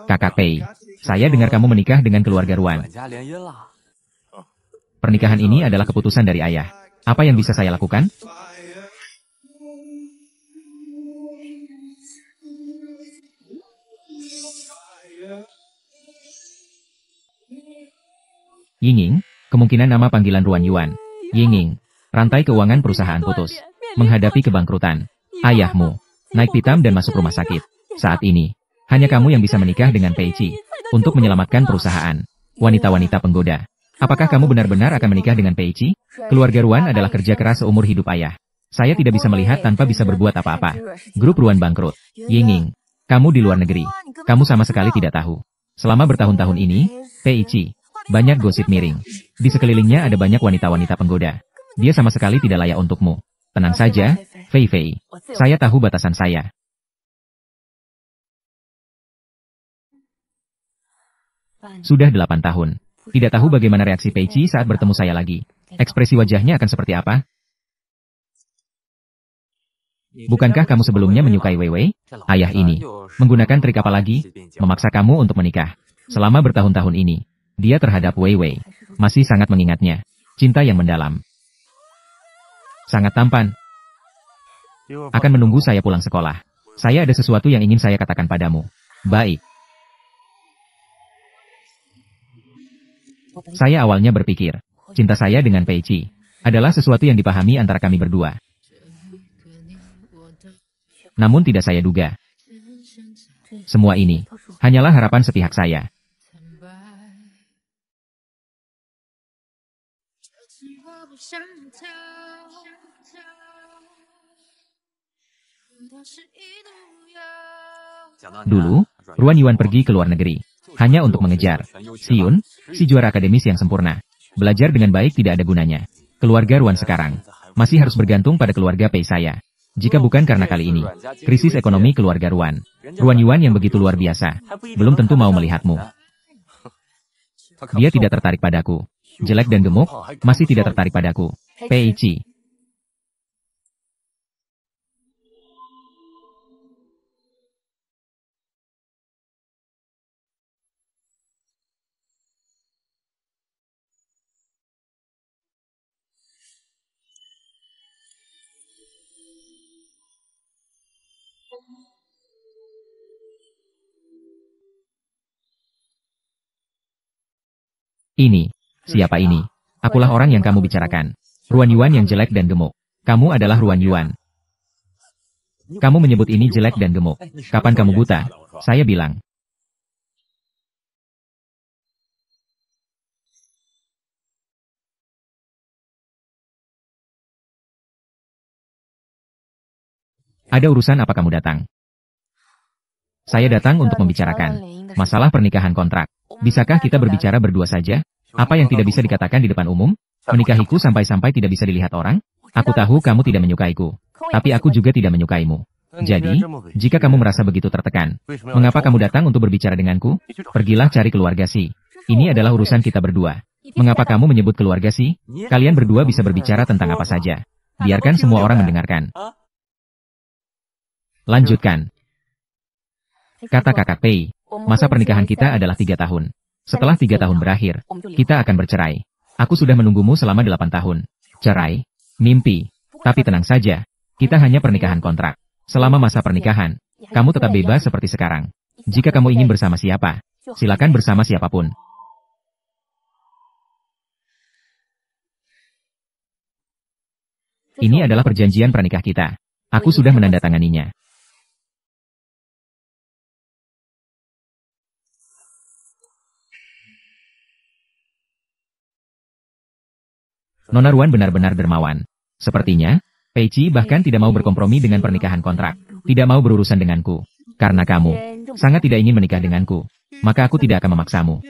Kakak Pei, saya dengar kamu menikah dengan keluarga Ruan. Pernikahan ini adalah keputusan dari ayah. Apa yang bisa saya lakukan? Yinging, kemungkinan nama panggilan Ruan Yuan. Yinging, rantai keuangan perusahaan putus. Menghadapi kebangkrutan. Ayahmu, naik pitam dan masuk rumah sakit. Saat ini, hanya kamu yang bisa menikah dengan Pei Qi. Untuk menyelamatkan perusahaan. Wanita-wanita penggoda. Apakah kamu benar-benar akan menikah dengan Pei Qi? Keluarga Ruan adalah kerja keras seumur hidup ayah. Saya tidak bisa melihat tanpa bisa berbuat apa-apa. Grup Ruan bangkrut. Yinging, kamu di luar negeri. Kamu sama sekali tidak tahu. Selama bertahun-tahun ini, Pei Qi, banyak gosip miring. Di sekelilingnya ada banyak wanita-wanita penggoda. Dia sama sekali tidak layak untukmu. Tenang saja, Fei Fei. Saya tahu batasan saya. Sudah 8 tahun. Tidak tahu bagaimana reaksi Pei Qi saat bertemu saya lagi. Ekspresi wajahnya akan seperti apa? Bukankah kamu sebelumnya menyukai Wei Wei? Ayah ini, menggunakan trik apa lagi? Memaksa kamu untuk menikah. Selama bertahun-tahun ini, dia terhadap Wei Wei masih sangat mengingatnya. Cinta yang mendalam. Sangat tampan. Akan menunggu saya pulang sekolah. Saya ada sesuatu yang ingin saya katakan padamu. Baik. Saya awalnya berpikir, cinta saya dengan Pei Qi adalah sesuatu yang dipahami antara kami berdua. Namun tidak saya duga. Semua ini hanyalah harapan sepihak saya. Dulu, Ruan Yuan pergi ke luar negeri. Hanya untuk mengejar Xiun, si juara akademis yang sempurna. Belajar dengan baik tidak ada gunanya. Keluarga Ruan sekarang masih harus bergantung pada keluarga Pei saya. Jika bukan karena kali ini, krisis ekonomi keluarga Ruan. Ruan Yuan yang begitu luar biasa, belum tentu mau melihatmu. Dia tidak tertarik padaku. Jelek dan gemuk, masih tidak tertarik padaku. Pei Qi. Ini, siapa ini? Akulah orang yang kamu bicarakan. Ruan Yuan yang jelek dan gemuk. Kamu adalah Ruan Yuan. Kamu menyebut ini jelek dan gemuk. Kapan kamu buta? Saya bilang. Ada urusan apa kamu datang? Saya datang untuk membicarakan masalah pernikahan kontrak. Bisakah kita berbicara berdua saja? Apa yang tidak bisa dikatakan di depan umum? Menikahiku sampai-sampai tidak bisa dilihat orang? Aku tahu kamu tidak menyukaiku. Tapi aku juga tidak menyukaimu. Jadi, jika kamu merasa begitu tertekan, mengapa kamu datang untuk berbicara denganku? Pergilah cari keluarga Si. Ini adalah urusan kita berdua. Mengapa kamu menyebut keluarga Si? Kalian berdua bisa berbicara tentang apa saja. Biarkan semua orang mendengarkan. Lanjutkan. Kata kakak Pei, masa pernikahan kita adalah 3 tahun. Setelah 3 tahun berakhir, kita akan bercerai. Aku sudah menunggumu selama 8 tahun. Cerai? Mimpi. Tapi tenang saja, kita hanya pernikahan kontrak. Selama masa pernikahan, kamu tetap bebas seperti sekarang. Jika kamu ingin bersama siapa, silakan bersama siapapun. Ini adalah perjanjian pernikah kita. Aku sudah menandatanganinya. Nona Ruan benar-benar dermawan. Sepertinya, Pei Qi bahkan tidak mau berkompromi dengan pernikahan kontrak. Tidak mau berurusan denganku. Karena kamu sangat tidak ingin menikah denganku. Maka aku tidak akan memaksamu.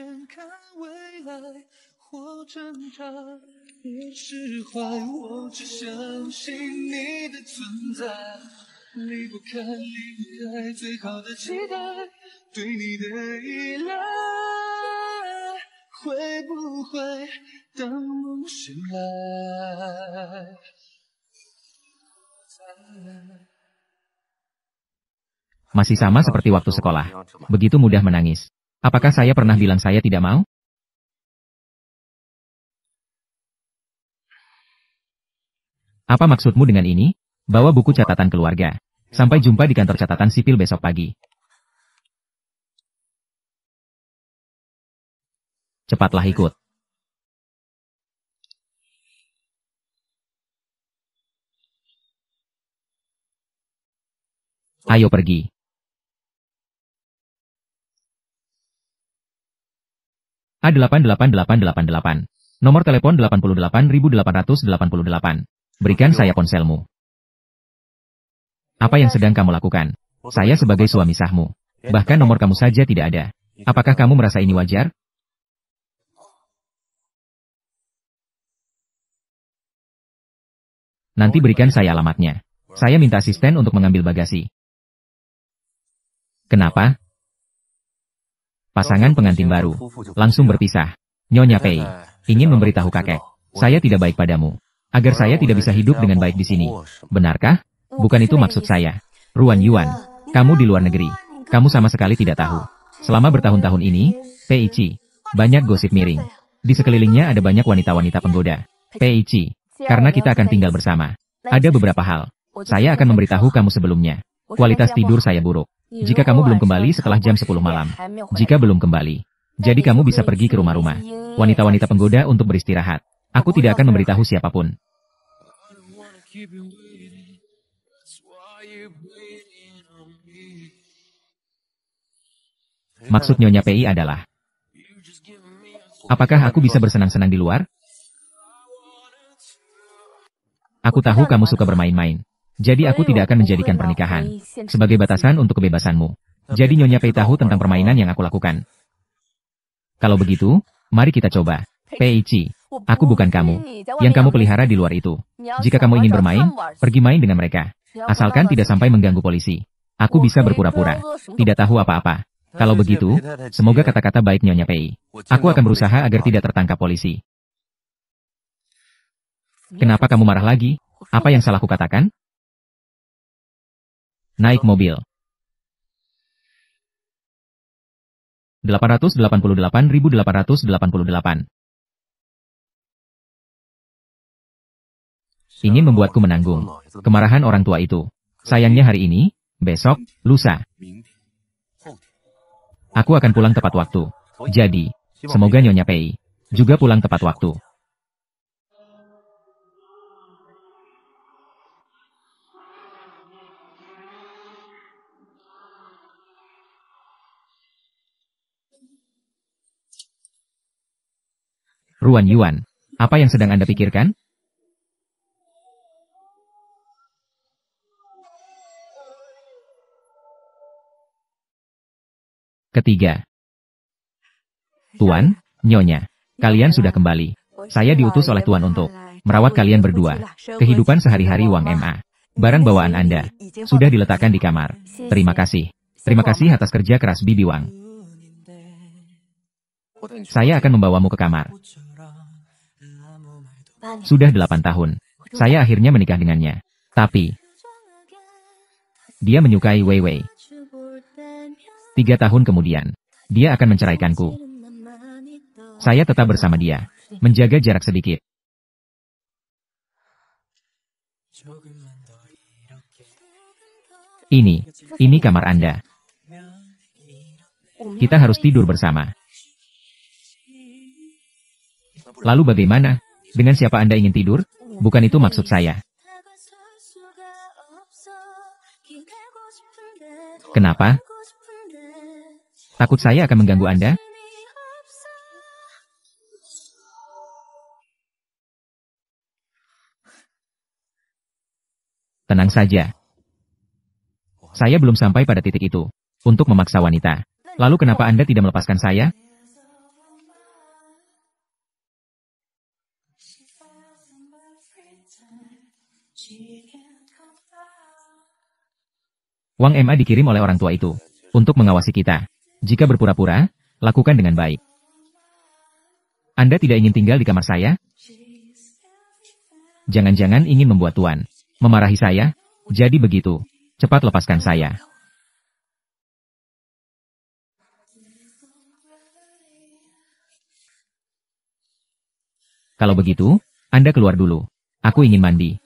Masih sama seperti waktu sekolah. Begitu mudah menangis. Apakah saya pernah bilang saya tidak mau? Apa maksudmu dengan ini? Bawa buku catatan keluarga. Sampai jumpa di kantor catatan sipil besok pagi. Cepatlah ikut. Ayo pergi. A888888. Nomor telepon 88.888. Berikan saya ponselmu. Apa yang sedang kamu lakukan? Saya sebagai suami sahmu. Bahkan nomor kamu saja tidak ada. Apakah kamu merasa ini wajar? Nanti berikan saya alamatnya. Saya minta asisten untuk mengambil bagasi. Kenapa? Pasangan pengantin baru langsung berpisah. Nyonya Pei ingin memberitahu kakek, saya tidak baik padamu. Agar saya tidak bisa hidup dengan baik di sini. Benarkah? Bukan itu maksud saya. Ruan Yuan, kamu di luar negeri. Kamu sama sekali tidak tahu. Selama bertahun-tahun ini, Pei Chi, banyak gosip miring. Di sekelilingnya ada banyak wanita-wanita penggoda. Pei Chi, karena kita akan tinggal bersama. Ada beberapa hal. Saya akan memberitahu kamu sebelumnya. Kualitas tidur saya buruk. Jika kamu belum kembali setelah jam 10 malam. Jika belum kembali, jadi kamu bisa pergi ke rumah-rumah wanita-wanita penggoda untuk beristirahat. Aku tidak akan memberitahu siapapun. Maksud Nyonya Pei adalah, apakah aku bisa bersenang-senang di luar? Aku tahu kamu suka bermain-main. Jadi aku tidak akan menjadikan pernikahan sebagai batasan untuk kebebasanmu. Jadi Nyonya Pei tahu tentang permainan yang aku lakukan. Kalau begitu, mari kita coba. Pei Chi, aku bukan kamu. Yang kamu pelihara di luar itu. Jika kamu ingin bermain, pergi main dengan mereka. Asalkan tidak sampai mengganggu polisi. Aku bisa berpura-pura tidak tahu apa-apa. Kalau begitu, semoga kata-kata baik Nyonya Pei. Aku akan berusaha agar tidak tertangkap polisi. Kenapa kamu marah lagi? Apa yang salah kukatakan? Naik mobil. 888.888. Ingin membuatku menanggung kemarahan orang tua itu. Sayangnya hari ini, besok, lusa. Aku akan pulang tepat waktu. Jadi, semoga Nyonya Pei juga pulang tepat waktu. Ruan Yuan, apa yang sedang Anda pikirkan? Ketiga. Tuan, Nyonya, kalian sudah kembali. Saya diutus oleh Tuan untuk merawat kalian berdua. Kehidupan sehari-hari Wang Ma. Barang bawaan Anda sudah diletakkan di kamar. Terima kasih. Terima kasih atas kerja keras Bibi Wang. Saya akan membawamu ke kamar. Sudah 8 tahun. Saya akhirnya menikah dengannya. Tapi, dia menyukai Wei Wei. 3 tahun kemudian, dia akan menceraikanku. Saya tetap bersama dia, menjaga jarak sedikit. Ini kamar Anda. Kita harus tidur bersama. Lalu bagaimana? Dengan siapa Anda ingin tidur? Bukan itu maksud saya. Kenapa? Takut saya akan mengganggu Anda? Tenang saja. Saya belum sampai pada titik itu, untuk memaksa wanita. Lalu kenapa Anda tidak melepaskan saya? Wang Ma dikirim oleh orang tua itu, untuk mengawasi kita. Jika berpura-pura, lakukan dengan baik. Anda tidak ingin tinggal di kamar saya? Jangan-jangan ingin membuat Tuan memarahi saya? Jadi begitu. Cepat lepaskan saya. Kalau begitu, Anda keluar dulu. Aku ingin mandi.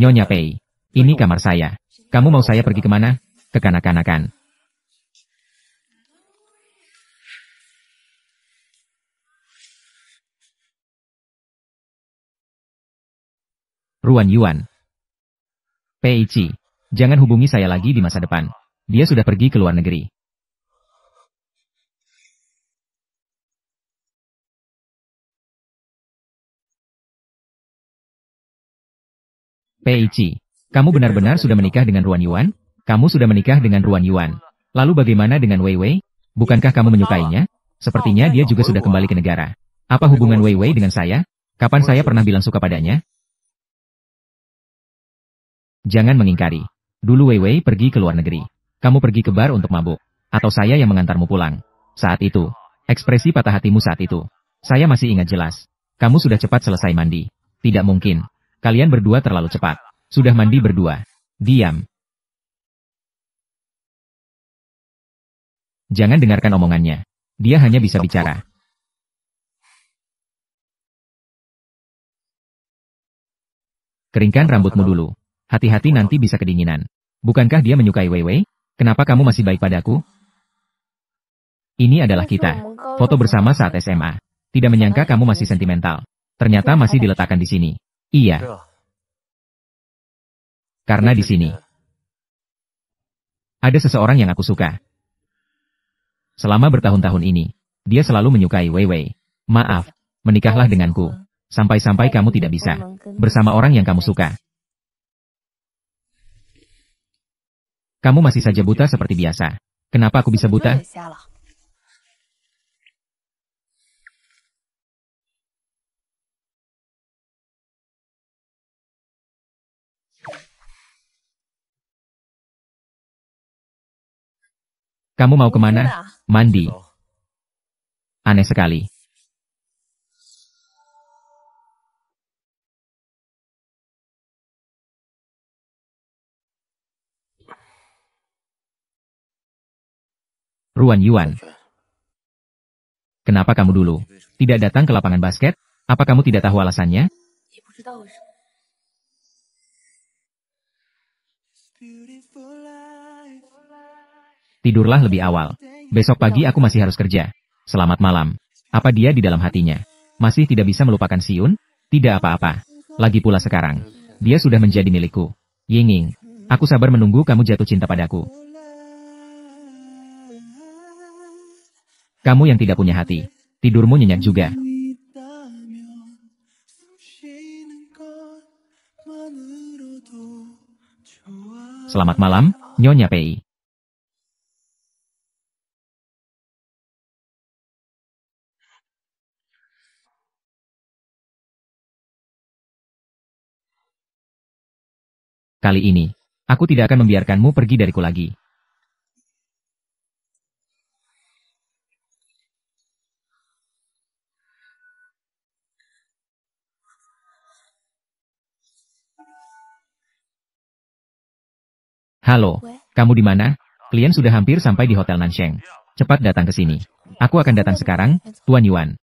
Nyonya Pei, ini kamar saya. Kamu mau saya pergi kemana? Ke kanak-kanakan. Ruan Yuan. Pei Chi, jangan hubungi saya lagi di masa depan. Dia sudah pergi ke luar negeri. Pei Chi, kamu benar-benar sudah menikah dengan Ruan Yuan? Kamu sudah menikah dengan Ruan Yuan. Lalu bagaimana dengan Wei Wei? Bukankah kamu menyukainya? Sepertinya dia juga sudah kembali ke negara. Apa hubungan Wei Wei dengan saya? Kapan saya pernah bilang suka padanya? Jangan mengingkari. Dulu Wei Wei pergi ke luar negeri. Kamu pergi ke bar untuk mabuk. Atau saya yang mengantarmu pulang. Saat itu, ekspresi patah hatimu saat itu. Saya masih ingat jelas. Kamu sudah cepat selesai mandi. Tidak mungkin. Kalian berdua terlalu cepat. Sudah mandi berdua. Diam. Jangan dengarkan omongannya. Dia hanya bisa bicara. Keringkan rambutmu dulu. Hati-hati nanti bisa kedinginan. Bukankah dia menyukai Wei Wei? Kenapa kamu masih baik padaku? Ini adalah kita. Foto bersama saat SMA. Tidak menyangka kamu masih sentimental. Ternyata masih diletakkan di sini. Iya. Karena di sini ada seseorang yang aku suka. Selama bertahun-tahun ini, dia selalu menyukai Wei Wei. Maaf, menikahlah denganku. Sampai-sampai kamu tidak bisa bersama orang yang kamu suka. Kamu masih saja buta seperti biasa. Kenapa aku bisa buta? Kamu mau kemana? Mandi. Aneh sekali. Ruan Yuan. Kenapa kamu dulu tidak datang ke lapangan basket? Apa kamu tidak tahu alasannya? Tidurlah lebih awal. Besok pagi aku masih harus kerja. Selamat malam. Apa dia di dalam hatinya? Masih tidak bisa melupakan Siun? Tidak apa-apa. Lagi pula sekarang, dia sudah menjadi milikku. Yinging, aku sabar menunggu kamu jatuh cinta padaku. Kamu yang tidak punya hati. Tidurmu nyenyak juga. Selamat malam, Nyonya Pei. Kali ini, aku tidak akan membiarkanmu pergi dariku lagi. Halo, kamu di mana? Klien sudah hampir sampai di Hotel Nansheng. Cepat datang ke sini. Aku akan datang sekarang, Tuan Yuan.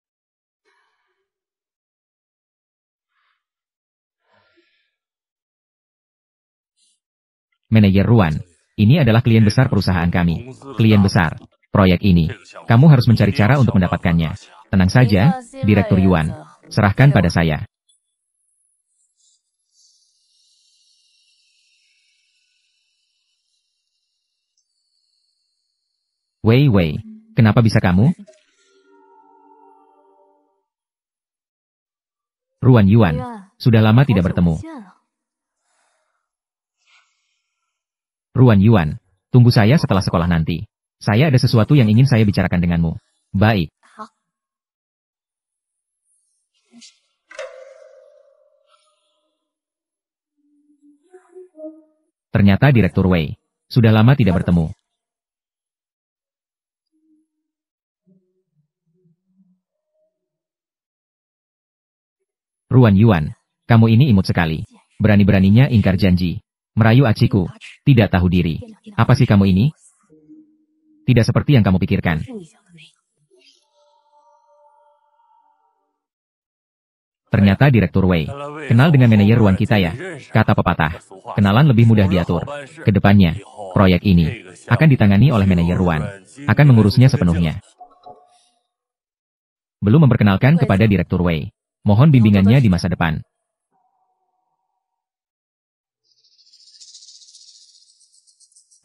Manajer Ruan, ini adalah klien besar perusahaan kami. Klien besar. Proyek ini, kamu harus mencari cara untuk mendapatkannya. Tenang saja, Direktur Yuan. Serahkan pada saya. Wei Wei, kenapa bisa kamu? Ruan Yuan, sudah lama tidak bertemu. Ruan Yuan, tunggu saya setelah sekolah nanti. Saya ada sesuatu yang ingin saya bicarakan denganmu. Baik. Ternyata Direktur Wei Sudah lama tidak bertemu. Ruan Yuan, kamu ini imut sekali. Berani-beraninya ingkar janji. Merayu aciku. Tidak tahu diri. Apa sih kamu ini? Tidak seperti yang kamu pikirkan. Ternyata Direktur Wei. Kenal dengan manajer Ruan kita ya? Kata pepatah. Kenalan lebih mudah diatur. Kedepannya, proyek ini akan ditangani oleh manajer Ruan. Akan mengurusnya sepenuhnya. Belum memperkenalkan kepada Direktur Wei. Mohon bimbingannya di masa depan.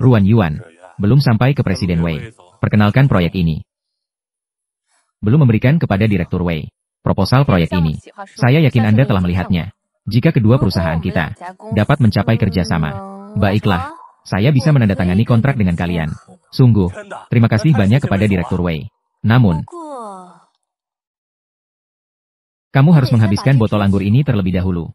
Ruan Yuan, belum sampai ke Presiden Wei. Perkenalkan proyek ini. Belum memberikan kepada Direktur Wei. Proposal proyek ini. Saya yakin Anda telah melihatnya. Jika kedua perusahaan kita dapat mencapai kerjasama, baiklah, saya bisa menandatangani kontrak dengan kalian. Sungguh, terima kasih banyak kepada Direktur Wei. Namun, kamu harus menghabiskan botol anggur ini terlebih dahulu.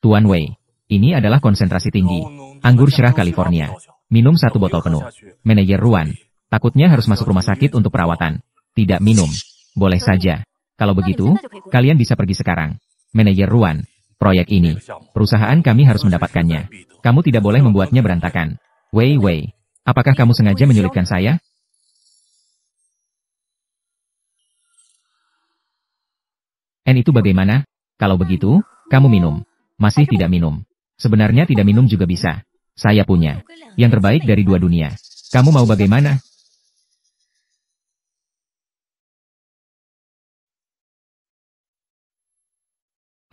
Tuan Wei, ini adalah konsentrasi tinggi. Anggur Syirah California. Minum 1 botol penuh. Manajer Ruan, takutnya harus masuk rumah sakit untuk perawatan. Tidak minum. Boleh saja. Kalau begitu, kalian bisa pergi sekarang. Manajer Ruan, proyek ini, perusahaan kami harus mendapatkannya. Kamu tidak boleh membuatnya berantakan. Wei, apakah kamu sengaja menyulitkan saya? Itu bagaimana? Kalau begitu, kamu minum. Masih tidak minum. Sebenarnya tidak minum juga bisa. Saya punya yang terbaik dari 2 dunia. Kamu mau bagaimana?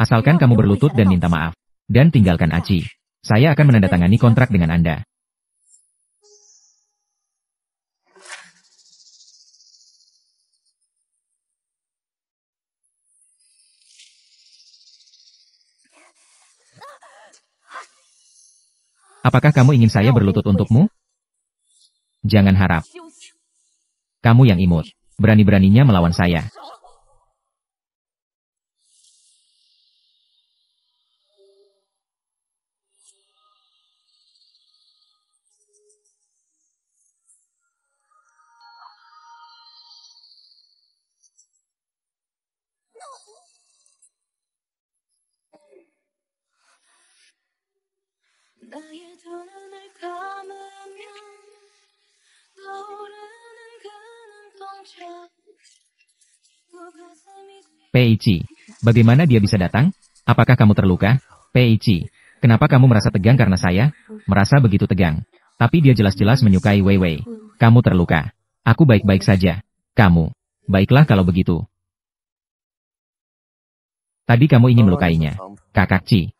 Asalkan kamu berlutut dan minta maaf. Dan tinggalkan Aci. Saya akan menandatangani kontrak dengan Anda. Apakah kamu ingin saya berlutut untukmu? Jangan harap. Kamu yang imut. Berani-beraninya melawan saya. Peichi, bagaimana dia bisa datang? Apakah kamu terluka? Peichi, kenapa kamu merasa tegang karena saya? Merasa begitu tegang. Tapi dia jelas-jelas menyukai Wei. Kamu terluka. Aku baik-baik saja. Kamu. Baiklah kalau begitu. Tadi kamu ingin melukainya. Kakak Ci.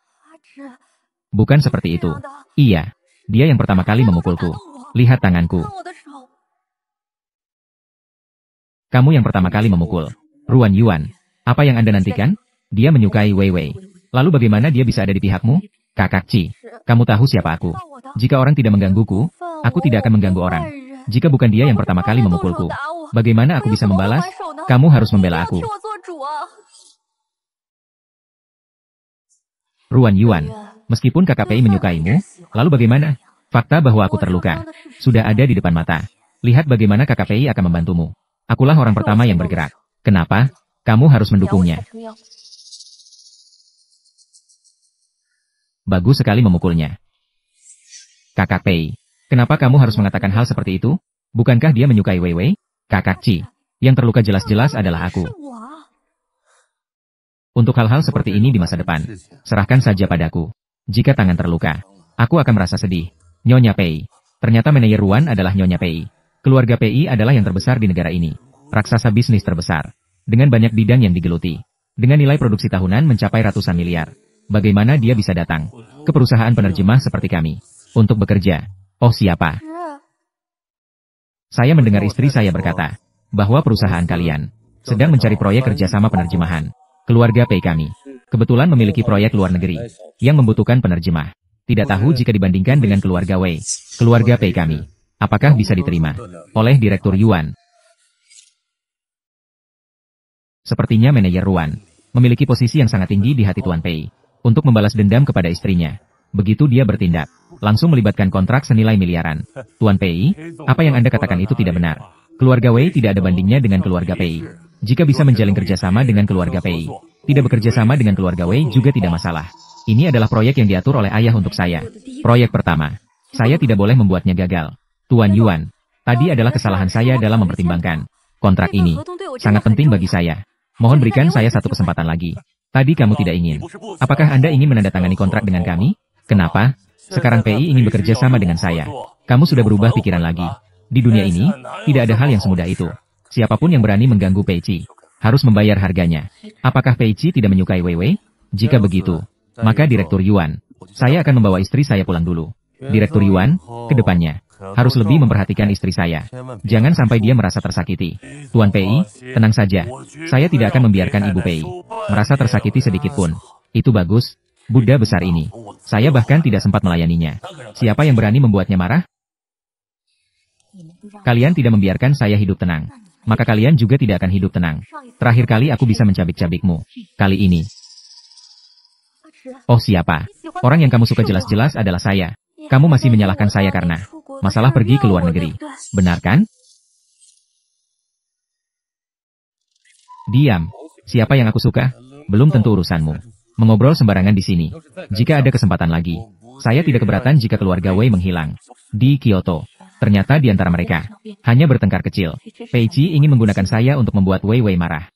Bukan seperti itu. Iya. Dia yang pertama kali memukulku. Lihat tanganku. Kamu yang pertama kali memukul. Ruan Yuan. Apa yang Anda nantikan? Dia menyukai Wei. Lalu bagaimana dia bisa ada di pihakmu? Kakak Ci. Kamu tahu siapa aku. Jika orang tidak menggangguku, aku tidak akan mengganggu orang. Jika bukan dia yang pertama kali memukulku, bagaimana aku bisa membalas? Kamu harus membela aku. Ruan Yuan. Meskipun Kakak Pei menyukaimu, lalu bagaimana? Fakta bahwa aku terluka sudah ada di depan mata. Lihat bagaimana Kakak Pei akan membantumu. Akulah orang pertama yang bergerak. Kenapa? Kamu harus mendukungnya. Bagus sekali memukulnya. Kakak Pei, kenapa kamu harus mengatakan hal seperti itu? Bukankah dia menyukai Wei? Kakak Ci, yang terluka jelas-jelas adalah aku. Untuk hal-hal seperti ini di masa depan, serahkan saja padaku. Jika tangan terluka, aku akan merasa sedih. Nyonya Pei. Ternyata manajer Ruan adalah Nyonya Pei. Keluarga Pei adalah yang terbesar di negara ini. Raksasa bisnis terbesar. Dengan banyak bidang yang digeluti. Dengan nilai produksi tahunan mencapai ratusan miliar. Bagaimana dia bisa datang ke perusahaan penerjemah seperti kami untuk bekerja? Oh siapa? Saya mendengar istri saya berkata bahwa perusahaan kalian sedang mencari proyek kerjasama penerjemahan. Keluarga Pei kami kebetulan memiliki proyek luar negeri yang membutuhkan penerjemah. Tidak tahu jika dibandingkan dengan keluarga Wei. Keluarga Pei kami, apakah bisa diterima oleh Direktur Yuan? Sepertinya manajer Ruan memiliki posisi yang sangat tinggi di hati Tuan Pei untuk membalas dendam kepada istrinya. Begitu dia bertindak, langsung melibatkan kontrak senilai miliaran. Tuan Pei, apa yang Anda katakan itu tidak benar. Keluarga Wei tidak ada bandingnya dengan keluarga Pei. Jika bisa menjalin kerjasama dengan keluarga Pei, tidak bekerja sama dengan keluarga Wei juga tidak masalah. Ini adalah proyek yang diatur oleh ayah untuk saya. Proyek pertama. Saya tidak boleh membuatnya gagal. Tuan Yuan, tadi adalah kesalahan saya dalam mempertimbangkan. Kontrak ini sangat penting bagi saya. Mohon berikan saya satu kesempatan lagi. Tadi kamu tidak ingin. Apakah Anda ingin menandatangani kontrak dengan kami? Kenapa? Sekarang PI ingin bekerja sama dengan saya. Kamu sudah berubah pikiran lagi. Di dunia ini, tidak ada hal yang semudah itu. Siapapun yang berani mengganggu Pei Qi, harus membayar harganya. Apakah Pei Qi tidak menyukai Wei Wei? Jika begitu, maka Direktur Yuan, saya akan membawa istri saya pulang dulu. Direktur Yuan, ke depannya, harus lebih memperhatikan istri saya. Jangan sampai dia merasa tersakiti. Tuan Pei, tenang saja. Saya tidak akan membiarkan Ibu Pei merasa tersakiti sedikit pun. Itu bagus, Buddha besar ini. Saya bahkan tidak sempat melayaninya. Siapa yang berani membuatnya marah? Kalian tidak membiarkan saya hidup tenang. Maka kalian juga tidak akan hidup tenang. Terakhir kali aku bisa mencabik-cabikmu. Kali ini. Oh siapa? Orang yang kamu suka jelas-jelas adalah saya. Kamu masih menyalahkan saya karena masalah pergi ke luar negeri. Benar kan? Diam. Siapa yang aku suka? Belum tentu urusanmu. Mengobrol sembarangan di sini. Jika ada kesempatan lagi, saya tidak keberatan jika keluarga Wei menghilang. Di Kyoto. Ternyata di antara mereka, hanya bertengkar kecil. Pei Qi ingin menggunakan saya untuk membuat Wei Wei marah.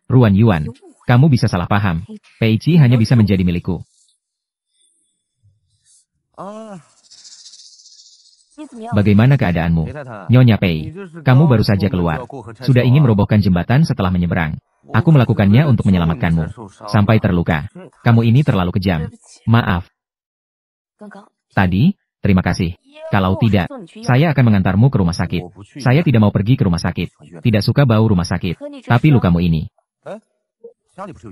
Ruan Yuan, kamu bisa salah paham. Pei Qi hanya bisa menjadi milikku. Bagaimana keadaanmu? Nyonya Pei, kamu baru saja keluar. Sudah ingin merobohkan jembatan setelah menyeberang. Aku melakukannya untuk menyelamatkanmu. Sampai terluka. Kamu ini terlalu kejam. Maaf. Tadi, terima kasih. Kalau tidak, saya akan mengantarmu ke rumah sakit. Saya tidak mau pergi ke rumah sakit. Tidak suka bau rumah sakit. Tapi lukamu ini.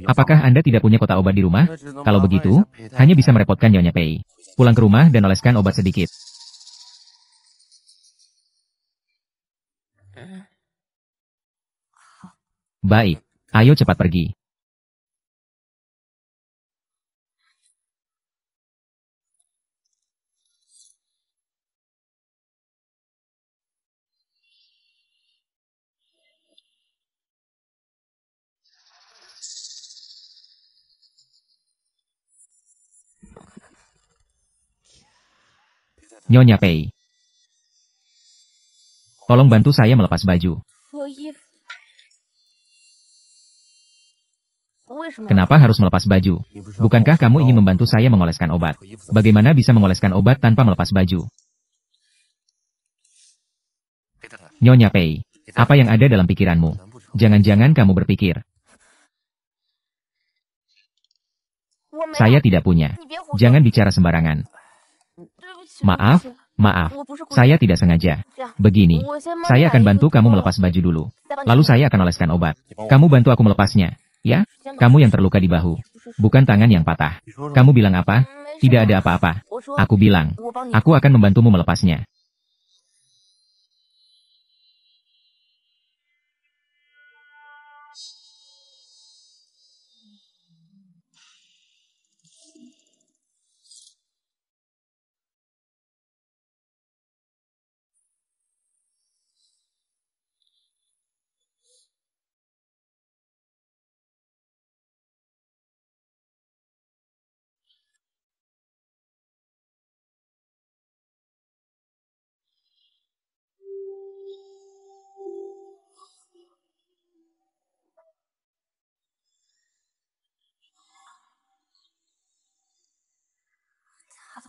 Apakah Anda tidak punya kotak obat di rumah? Kalau begitu, hanya bisa merepotkan Nyonya Pei. Pulang ke rumah dan oleskan obat sedikit. Baik. Ayo cepat pergi. Nyonya Pei. Tolong bantu saya melepas baju. Kenapa harus melepas baju? Bukankah kamu ingin membantu saya mengoleskan obat? Bagaimana bisa mengoleskan obat tanpa melepas baju? Nyonya Pei, apa yang ada dalam pikiranmu? Jangan-jangan kamu berpikir. Saya tidak punya. Jangan bicara sembarangan. Maaf, maaf. Saya tidak sengaja. Begini, saya akan bantu kamu melepas baju dulu. Lalu saya akan oleskan obat. Kamu bantu aku melepasnya. Ya, kamu yang terluka di bahu. Bukan tangan yang patah. Kamu bilang apa? Tidak ada apa-apa. Aku bilang, aku akan membantumu melepasnya.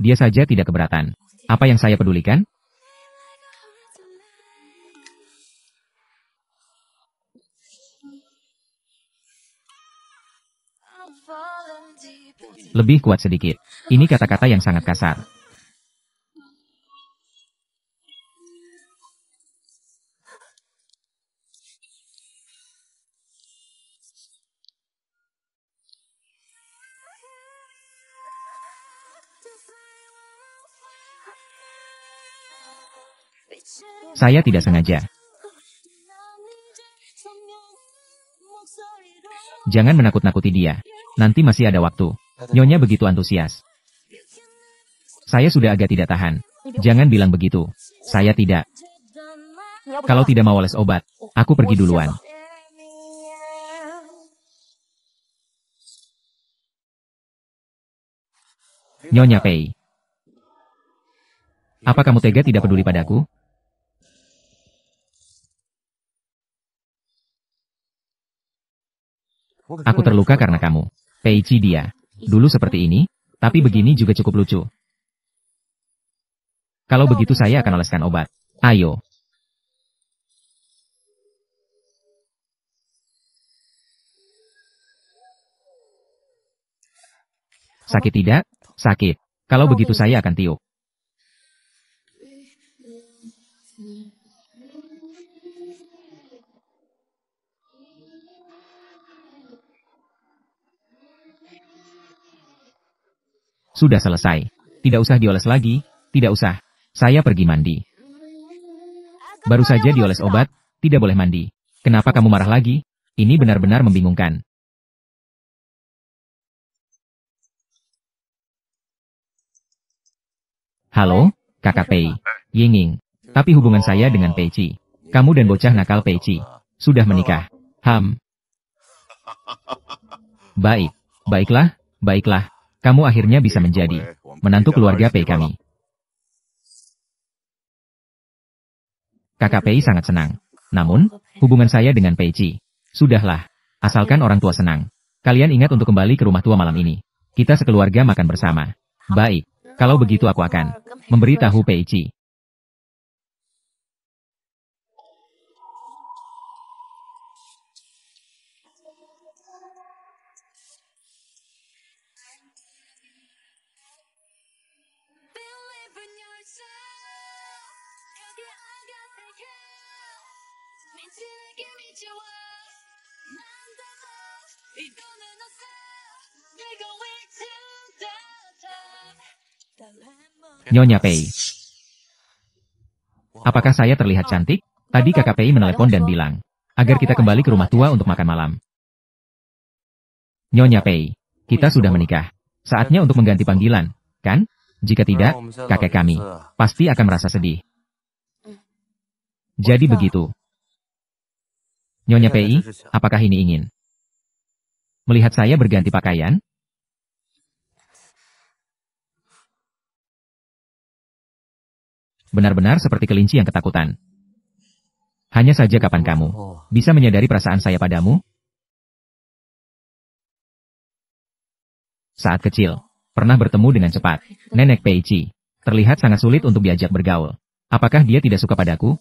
Dia saja tidak keberatan. Apa yang saya pedulikan? Lebih kuat sedikit. Ini kata-kata yang sangat kasar. Saya tidak sengaja. Jangan menakut-nakuti dia. Nanti masih ada waktu. Nyonya begitu antusias. Saya sudah agak tidak tahan. Jangan bilang begitu. Saya tidak. Kalau tidak mau les obat, aku pergi duluan. Nyonya Pei. Apa kamu tega tidak peduli padaku? Aku terluka karena kamu. Pei Chi dia. Dulu seperti ini, tapi begini juga cukup lucu. Kalau begitu saya akan oleskan obat. Ayo. Sakit tidak? Sakit. Kalau begitu saya akan tiup. Sudah selesai. Tidak usah dioles lagi, tidak usah. Saya pergi mandi. Baru saja dioles obat, tidak boleh mandi. Kenapa kamu marah lagi? Ini benar-benar membingungkan. Halo, kakak Pei. Yinging. Tapi hubungan saya dengan Pei Chi. Kamu dan bocah nakal Pei Chi sudah menikah. Baik. Baiklah, baiklah. Kamu akhirnya bisa menjadi menantu keluarga Pei kami. Kakak Pei sangat senang. Namun, hubungan saya dengan Pei Chi. Sudahlah. Asalkan orang tua senang. Kalian ingat untuk kembali ke rumah tua malam ini. Kita sekeluarga makan bersama. Baik. Kalau begitu aku akan memberitahu Pei Chi. Nyonya Pei. Apakah saya terlihat cantik? Tadi kakak Pei menelepon dan bilang, agar kita kembali ke rumah tua untuk makan malam. Nyonya Pei, kita sudah menikah. Saatnya untuk mengganti panggilan, kan? Jika tidak, kakek kami pasti akan merasa sedih. Jadi begitu. Nyonya Pei, apakah ini ingin melihat saya berganti pakaian? Benar-benar seperti kelinci yang ketakutan. Hanya saja kapan kamu bisa menyadari perasaan saya padamu? Saat kecil, pernah bertemu dengan cepat. Nenek Pei Chi terlihat sangat sulit untuk diajak bergaul. Apakah dia tidak suka padaku?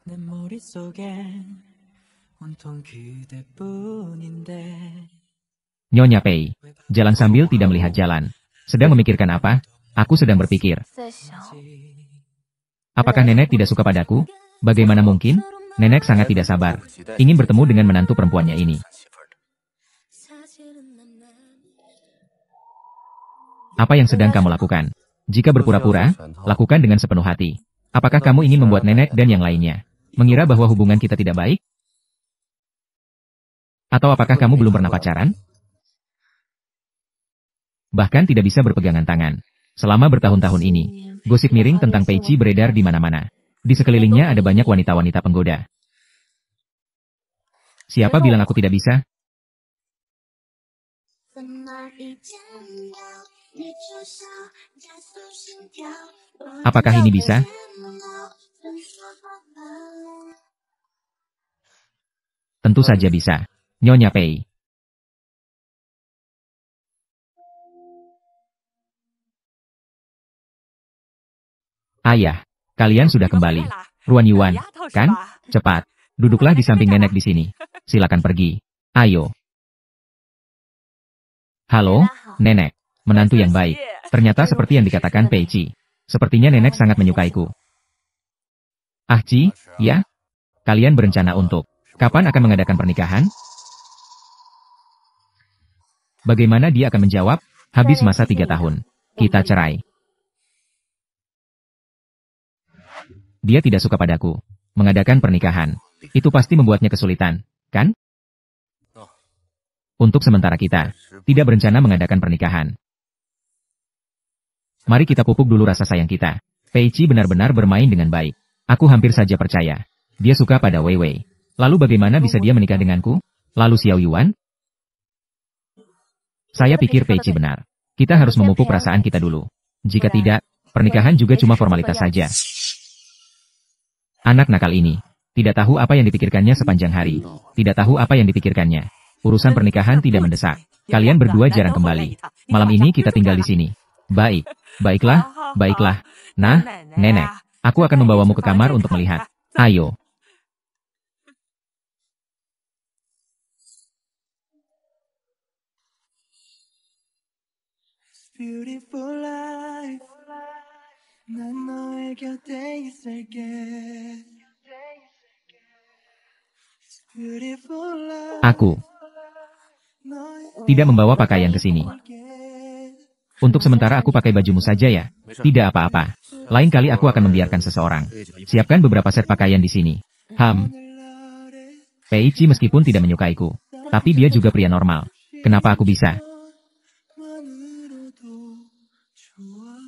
내 머릿속엔 온통 그대뿐인데. Nyonya Pei, jalan sambil tidak melihat jalan. Sedang memikirkan apa? Aku sedang berpikir. Apakah nenek tidak suka padaku? Bagaimana mungkin? Nenek sangat tidak sabar. Ingin bertemu dengan menantu perempuannya ini. Apa yang sedang kamu lakukan? Jika berpura-pura, lakukan dengan sepenuh hati. Apakah kamu ingin membuat nenek dan yang lainnya mengira bahwa hubungan kita tidak baik? Atau apakah kamu belum pernah pacaran? Bahkan tidak bisa berpegangan tangan. Selama bertahun-tahun ini, gosip miring tentang Pei Chi beredar di mana-mana. Di sekelilingnya ada banyak wanita-wanita penggoda. Siapa bilang aku tidak bisa? Apakah ini bisa? Tentu saja bisa. Nyonya Pei. Ayah, kalian sudah kembali. Ruan Yuan, kan? Cepat, duduklah di samping nenek di sini. Silakan pergi. Ayo. Halo, nenek. Menantu yang baik. Ternyata seperti yang dikatakan Pei Chi. Sepertinya nenek sangat menyukaiku. Ah Ci, ya? Kalian berencana untuk kapan akan mengadakan pernikahan? Bagaimana dia akan menjawab? Habis masa 3 tahun. Kita cerai. Dia tidak suka padaku. Mengadakan pernikahan. Itu pasti membuatnya kesulitan, kan? Untuk sementara kita tidak berencana mengadakan pernikahan. Mari kita pupuk dulu rasa sayang kita. Peici benar-benar bermain dengan baik. Aku hampir saja percaya. Dia suka pada Wei Wei. Lalu bagaimana bisa dia menikah denganku? Lalu Xiao Yuan? Saya pikir Peici benar. Kita harus memupuk perasaan kita dulu. Jika tidak, pernikahan juga cuma formalitas saja. Anak nakal ini. Tidak tahu apa yang dipikirkannya sepanjang hari. Tidak tahu apa yang dipikirkannya. Urusan pernikahan tidak mendesak. Kalian berdua jarang kembali. Malam ini kita tinggal di sini. Baik. Baiklah, baiklah. Nah, nenek. Aku akan membawamu ke kamar untuk melihat. Ayo. Beautiful life. 난 너의 곁에 있을게. Beautiful life. Aku tidak membawa pakaian ke sini. Untuk sementara aku pakai bajumu saja ya. Tidak apa-apa. Lain kali aku akan membiarkan seseorang. Siapkan beberapa set pakaian di sini. Peici meskipun tidak menyukaiku. Tapi dia juga pria normal. Kenapa aku bisa?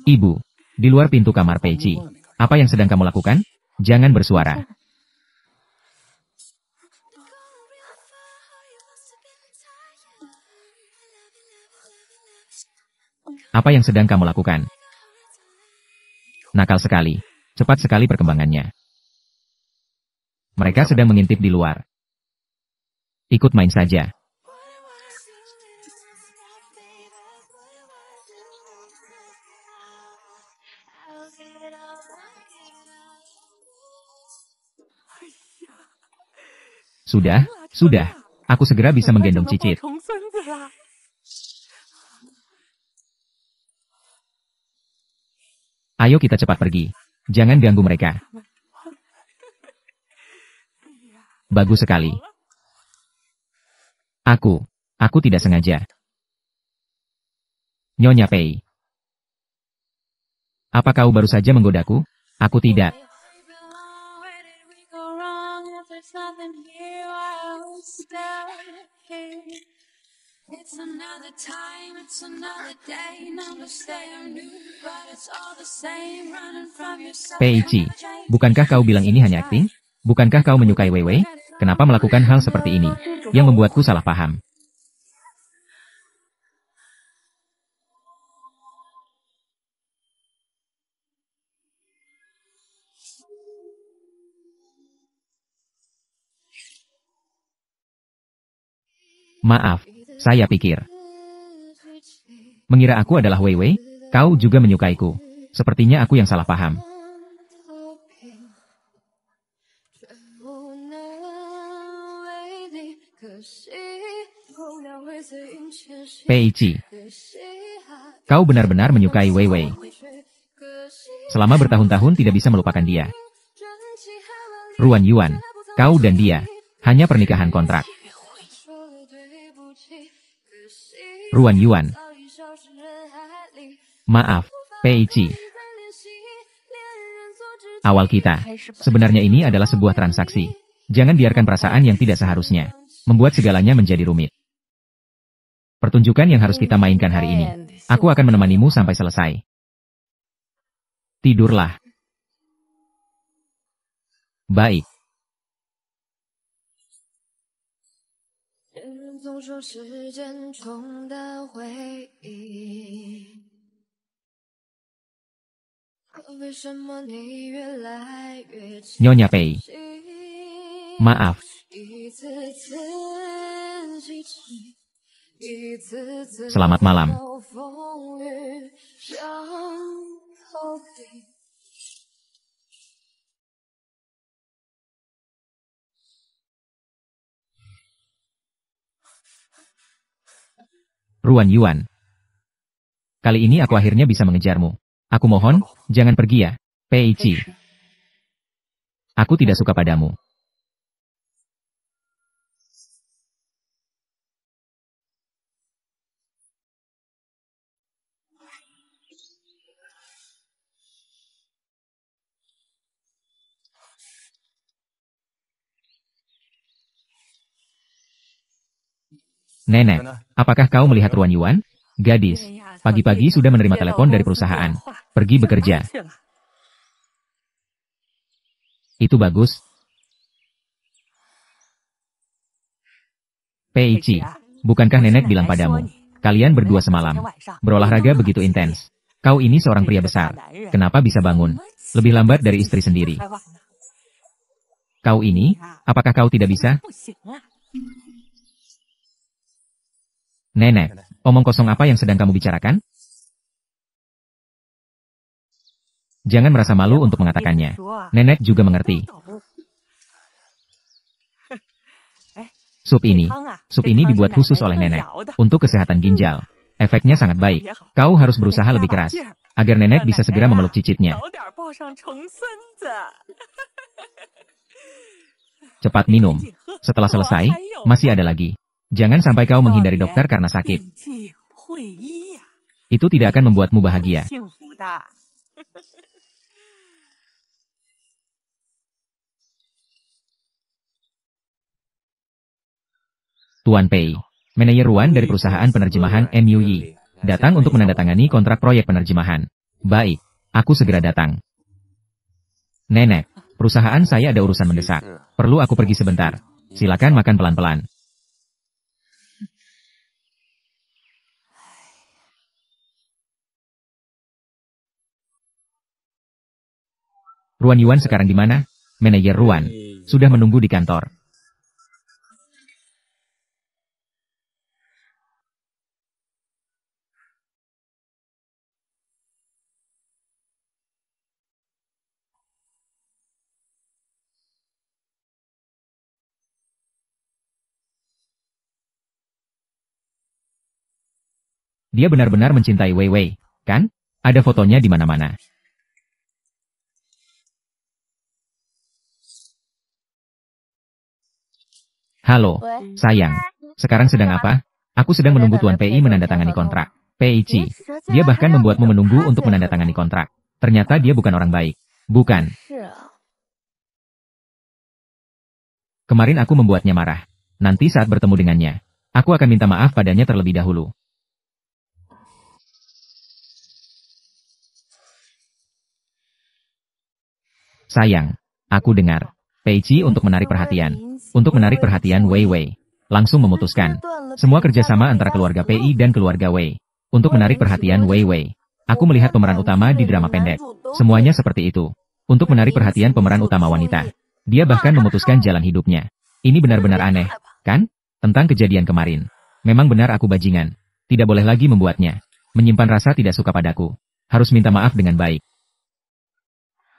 Ibu. Di luar pintu kamar Peici. Apa yang sedang kamu lakukan? Jangan bersuara. Apa yang sedang kamu lakukan? Nakal sekali. Cepat sekali perkembangannya. Mereka sedang mengintip di luar. Ikut main saja. Sudah, sudah. Aku segera bisa menggendong Cicit. Ayo kita cepat pergi. Jangan ganggu mereka. Bagus sekali. Aku tidak sengaja. Nyonya Pei. Apa kau baru saja menggodaku? Aku tidak. Peici, bukankah kau bilang ini hanya akting? Bukankah kau menyukai Wei Wei? Kenapa melakukan hal seperti ini? Yang membuatku salah paham. Maaf, saya pikir. Mengira aku adalah Wei Wei? Kau juga menyukaiku. Sepertinya aku yang salah paham. Peici. Kau benar-benar menyukai Wei Wei. Selama bertahun-tahun tidak bisa melupakan dia. Ruan Yuan, kau dan dia, hanya pernikahan kontrak. Ruan Yuan. Maaf, Peici. Awal kita. Sebenarnya ini adalah sebuah transaksi. Jangan biarkan perasaan yang tidak seharusnya membuat segalanya menjadi rumit. Pertunjukan yang harus kita mainkan hari ini. Aku akan menemanimu sampai selesai. Tidurlah. Baik. 总说时间冲淡回忆，为什么你越来越清晰 Nyonya Pei. Maaf. Selamat malam. Ruan Yuan. Kali ini aku akhirnya bisa mengejarmu. Aku mohon, jangan pergi ya, Peici. Aku tidak suka padamu. Nenek, apakah kau melihat Ruan Yuan? Gadis, pagi-pagi sudah menerima telepon dari perusahaan. Pergi bekerja. Itu bagus. Peichi, bukankah nenek bilang padamu, kalian berdua semalam berolahraga begitu intens. Kau ini seorang pria besar. Kenapa bisa bangun lebih lambat dari istri sendiri? Kau ini, apakah kau tidak bisa? Nenek, omong kosong apa yang sedang kamu bicarakan? Jangan merasa malu untuk mengatakannya. Nenek juga mengerti. Sup ini dibuat khusus oleh nenek, untuk kesehatan ginjal. Efeknya sangat baik. Kau harus berusaha lebih keras, agar nenek bisa segera memeluk cicitnya. Cepat minum. Setelah selesai, masih ada lagi. Jangan sampai kau menghindari dokter karena sakit. Itu tidak akan membuatmu bahagia. Tuan Pei, manajer Ruan dari perusahaan penerjemahan MUI, datang untuk menandatangani kontrak proyek penerjemahan. Baik, aku segera datang. Nenek, perusahaan saya ada urusan mendesak. Perlu aku pergi sebentar. Silakan makan pelan-pelan. Ruan Yuan sekarang di mana? Manajer Ruan sudah menunggu di kantor. Dia benar-benar mencintai Wei Wei, kan? Ada fotonya di mana-mana. Halo, sayang. Sekarang sedang apa? Aku sedang menunggu Tuan Pei menandatangani kontrak. Peichi, dia bahkan membuatmu menunggu untuk menandatangani kontrak. Ternyata dia bukan orang baik. Bukan. Kemarin aku membuatnya marah. Nanti saat bertemu dengannya, aku akan minta maaf padanya terlebih dahulu. Sayang, aku dengar. Peichi untuk menarik perhatian. Untuk menarik perhatian Wei Wei. Langsung memutuskan. Semua kerjasama antara keluarga Pei dan keluarga Wei. Untuk menarik perhatian Wei Wei. Aku melihat pemeran utama di drama pendek. Semuanya seperti itu. Untuk menarik perhatian pemeran utama wanita. Dia bahkan memutuskan jalan hidupnya. Ini benar-benar aneh, kan? Tentang kejadian kemarin. Memang benar aku bajingan. Tidak boleh lagi membuatnya menyimpan rasa tidak suka padaku. Harus minta maaf dengan baik.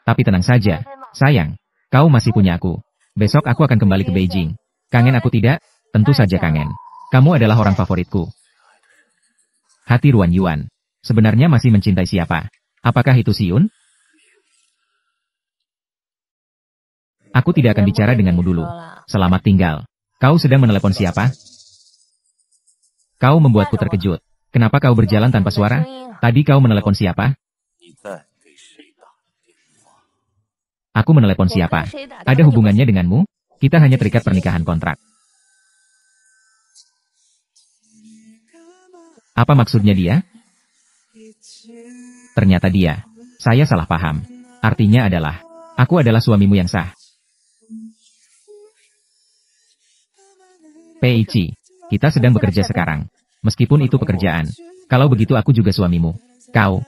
Tapi tenang saja, sayang. Kau masih punya aku. Besok aku akan kembali ke Beijing. Kangen aku tidak? Tentu saja kangen. Kamu adalah orang favoritku. Hati Ruan Yuan sebenarnya masih mencintai siapa? Apakah itu Siun? Aku tidak akan bicara denganmu dulu. Selamat tinggal. Kau sedang menelepon siapa? Kau membuatku terkejut. Kenapa kau berjalan tanpa suara? Tadi kau menelepon siapa? Aku menelepon siapa? Ada hubungannya denganmu? Kita hanya terikat pernikahan kontrak. Apa maksudnya dia? Ternyata dia. Saya salah paham. Artinya adalah, aku adalah suamimu yang sah. Peichi, kita sedang bekerja sekarang. Meskipun itu pekerjaan. Kalau begitu aku juga suamimu. Kau.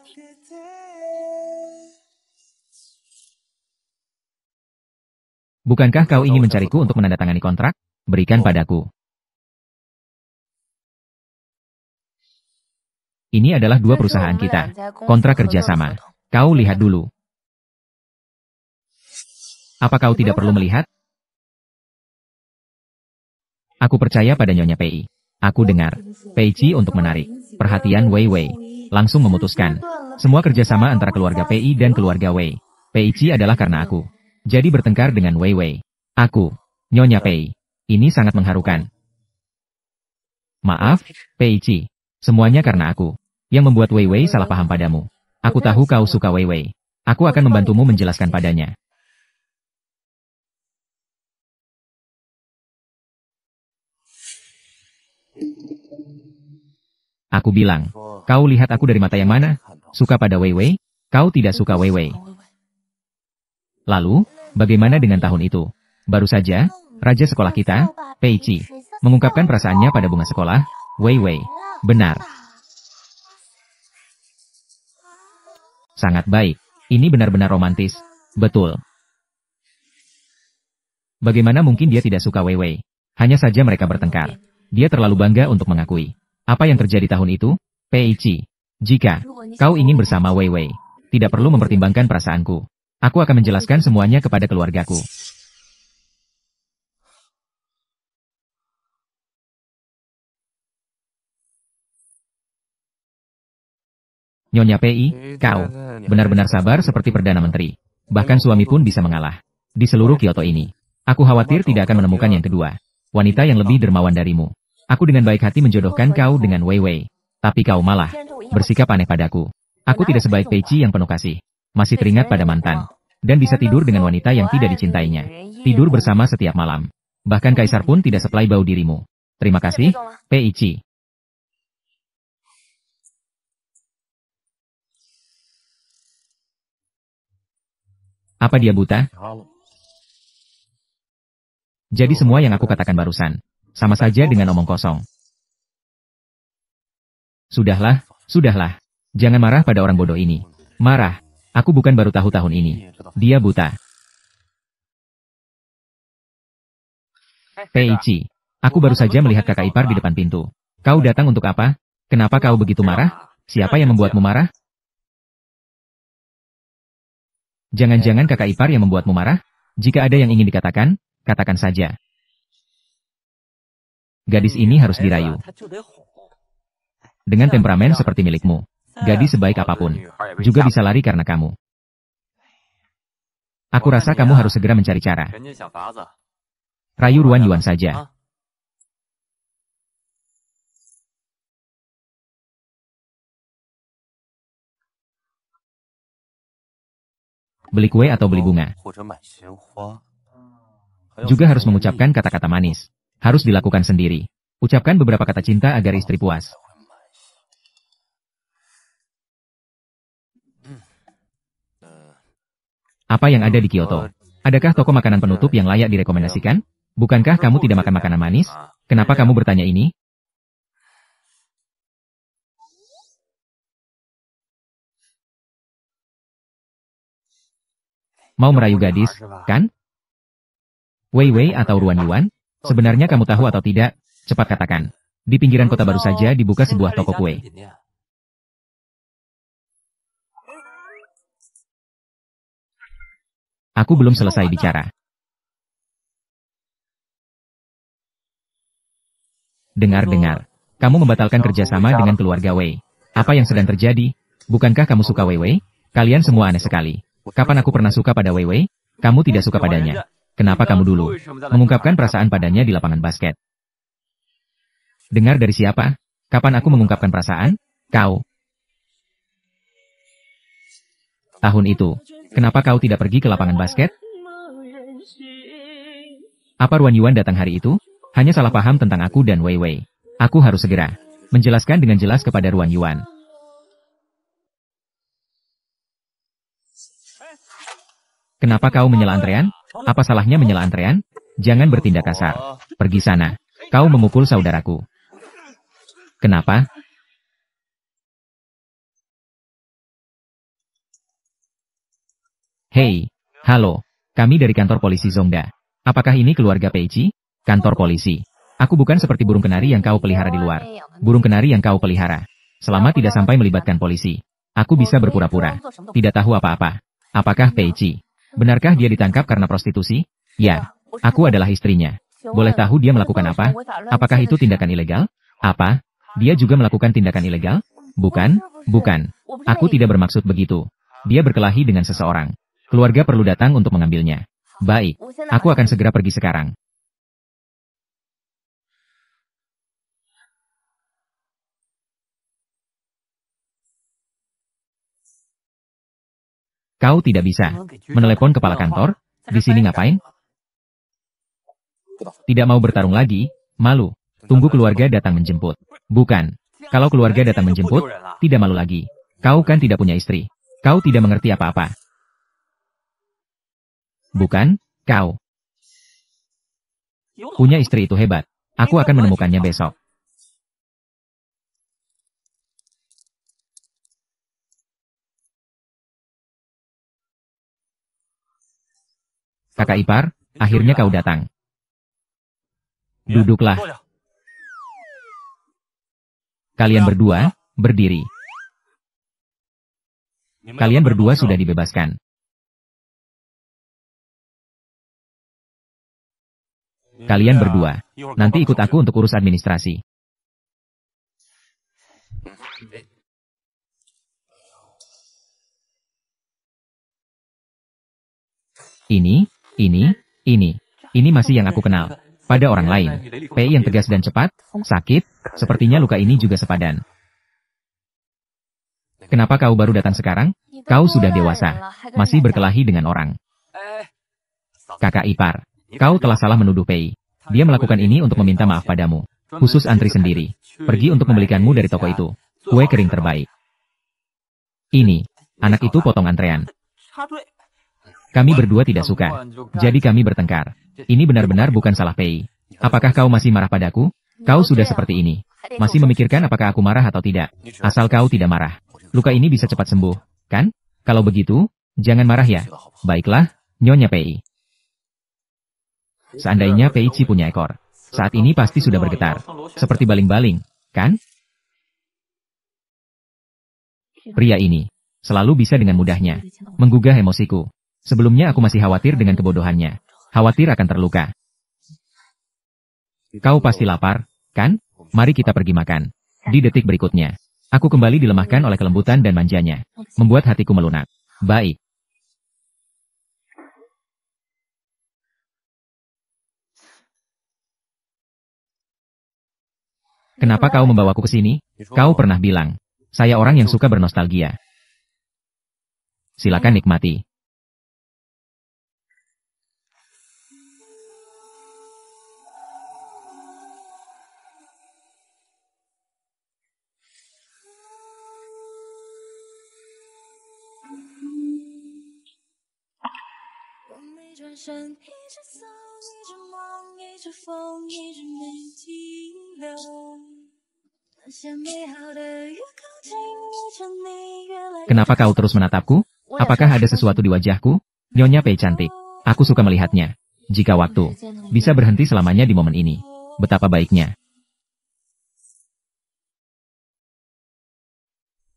Bukankah kau ingin mencariku untuk menandatangani kontrak? Berikan padaku. Ini adalah dua perusahaan kita. Kontrak kerjasama. Kau lihat dulu. Apa kau tidak perlu melihat? Aku percaya pada Nyonya Pei. Aku dengar. Peichi untuk menarik perhatian Wei Wei. Langsung memutuskan. Semua kerjasama antara keluarga Pei dan keluarga Wei. Peichi adalah karena aku. Jadi bertengkar dengan Wei Wei. Aku, Nyonya Pei. Ini sangat mengharukan. Maaf, Pei Chi. Semuanya karena aku. Yang membuat Wei Wei salah paham padamu. Aku tahu kau suka Wei Wei. Aku akan membantumu menjelaskan padanya. Aku bilang, kau lihat aku dari mata yang mana? Suka pada Wei Wei? Kau tidak suka Wei Wei. Lalu, bagaimana dengan tahun itu? Baru saja, raja sekolah kita, Pei Chi, mengungkapkan perasaannya pada bunga sekolah, Wei Wei. Benar. Sangat baik. Ini benar-benar romantis. Betul. Bagaimana mungkin dia tidak suka Wei Wei? Hanya saja mereka bertengkar. Dia terlalu bangga untuk mengakui. Apa yang terjadi tahun itu? Pei Chi. Jika kau ingin bersama Wei Wei, tidak perlu mempertimbangkan perasaanku. Aku akan menjelaskan semuanya kepada keluargaku. Nyonya Pei, kau benar-benar sabar seperti Perdana Menteri. Bahkan suami pun bisa mengalah. Di seluruh Kyoto ini, aku khawatir tidak akan menemukan yang kedua. Wanita yang lebih dermawan darimu. Aku dengan baik hati menjodohkan kau dengan Wei Wei. Tapi kau malah bersikap aneh padaku. Aku tidak sebaik Pei Chi yang penuh kasih. Masih teringat pada mantan. Dan bisa tidur dengan wanita yang tidak dicintainya. Tidur bersama setiap malam. Bahkan kaisar pun tidak seplai bau dirimu. Terima kasih, Pei Chi. Apa dia buta? Jadi semua yang aku katakan barusan, sama saja dengan omong kosong. Sudahlah, sudahlah. Jangan marah pada orang bodoh ini. Marah. Aku bukan baru tahu tahun ini. Dia buta. Pei Chi. Aku baru saja melihat kakak ipar di depan pintu. Kau datang untuk apa? Kenapa kau begitu marah? Siapa yang membuatmu marah? Jangan-jangan kakak ipar yang membuatmu marah? Jika ada yang ingin dikatakan, katakan saja. Gadis ini harus dirayu. Dengan temperamen seperti milikmu, gadis sebaik apapun, juga bisa lari karena kamu. Aku rasa kamu harus segera mencari cara. Rayu Ruan Yuan saja. Beli kue atau beli bunga. Juga harus mengucapkan kata-kata manis. Harus dilakukan sendiri. Ucapkan beberapa kata cinta agar istri puas. Apa yang ada di Kyoto? Adakah toko makanan penutup yang layak direkomendasikan? Bukankah kamu tidak makan makanan manis? Kenapa kamu bertanya ini? Mau merayu gadis, kan? Wei Wei atau Ruan Yuan? Sebenarnya kamu tahu atau tidak? Cepat katakan. Di pinggiran kota baru saja dibuka sebuah toko kue. Aku belum selesai bicara. Dengar-dengar. Kamu membatalkan kerjasama dengan keluarga Wei. Apa yang sedang terjadi? Bukankah kamu suka Wei Wei? Kalian semua aneh sekali. Kapan aku pernah suka pada Wei Wei? Kamu tidak suka padanya. Kenapa kamu dulu mengungkapkan perasaan padanya di lapangan basket? Dengar dari siapa? Kapan aku mengungkapkan perasaan? Kau. Tahun itu, kenapa kau tidak pergi ke lapangan basket? Apa Ruan Yuan datang hari itu? Hanya salah paham tentang aku dan Wei Wei. Aku harus segera menjelaskan dengan jelas kepada Ruan Yuan. Kenapa kau menyela antrean? Apa salahnya menyela antrean? Jangan bertindak kasar. Pergi sana. Kau memukul saudaraku. Kenapa? Hei, halo. Kami dari kantor polisi Zongda. Apakah ini keluarga Pei Chi? Kantor polisi. Aku bukan seperti burung kenari yang kau pelihara di luar. Burung kenari yang kau pelihara. Selama tidak sampai melibatkan polisi, aku bisa berpura-pura. Tidak tahu apa-apa. Apakah Pei Chi? Benarkah dia ditangkap karena prostitusi? Ya, aku adalah istrinya. Boleh tahu dia melakukan apa? Apakah itu tindakan ilegal? Apa? Dia juga melakukan tindakan ilegal? Bukan, bukan. Aku tidak bermaksud begitu. Dia berkelahi dengan seseorang. Keluarga perlu datang untuk mengambilnya. Baik, aku akan segera pergi sekarang. Kau tidak bisa menelepon kepala kantor? Di sini ngapain? Tidak mau bertarung lagi? Malu. Tunggu keluarga datang menjemput. Bukan. Kalau keluarga datang menjemput, tidak malu lagi. Kau kan tidak punya istri. Kau tidak mengerti apa-apa. Bukan, kau. Punya istri itu hebat. Aku akan menemukannya besok. Kakak ipar, akhirnya kau datang. Duduklah. Kalian berdua, berdiri. Kalian berdua sudah dibebaskan. Kalian berdua, nanti ikut aku untuk urus administrasi. Ini masih yang aku kenal. Pada orang lain, PI yang tegas dan cepat, sakit, sepertinya luka ini juga sepadan. Kenapa kau baru datang sekarang? Kau sudah dewasa, masih berkelahi dengan orang. Kakak ipar, kau telah salah menuduh PI. Dia melakukan ini untuk meminta maaf padamu. Khusus antri sendiri. Pergi untuk membelikanmu dari toko itu. Kue kering terbaik. Ini, anak itu potong antrean. Kami berdua tidak suka. Jadi kami bertengkar. Ini benar-benar bukan salah PI. Apakah kau masih marah padaku? Kau sudah seperti ini. Masih memikirkan apakah aku marah atau tidak. Asal kau tidak marah. Luka ini bisa cepat sembuh, kan? Kalau begitu, jangan marah ya. Baiklah, Nyonya PI. Seandainya Peichi punya ekor, saat ini pasti sudah bergetar. Seperti baling-baling, kan? Pria ini selalu bisa dengan mudahnya menggugah emosiku. Sebelumnya aku masih khawatir dengan kebodohannya. Khawatir akan terluka. Kau pasti lapar, kan? Mari kita pergi makan. Di detik berikutnya, aku kembali dilemahkan oleh kelembutan dan manjanya. Membuat hatiku melunak. Baik. Kenapa kau membawaku ke sini? Kau pernah bilang, saya orang yang suka bernostalgia. Silakan nikmati. Kenapa kau terus menatapku? Apakah ada sesuatu di wajahku? Nyonya Pei cantik. Aku suka melihatnya. Jika waktu bisa berhenti selamanya di momen ini, betapa baiknya.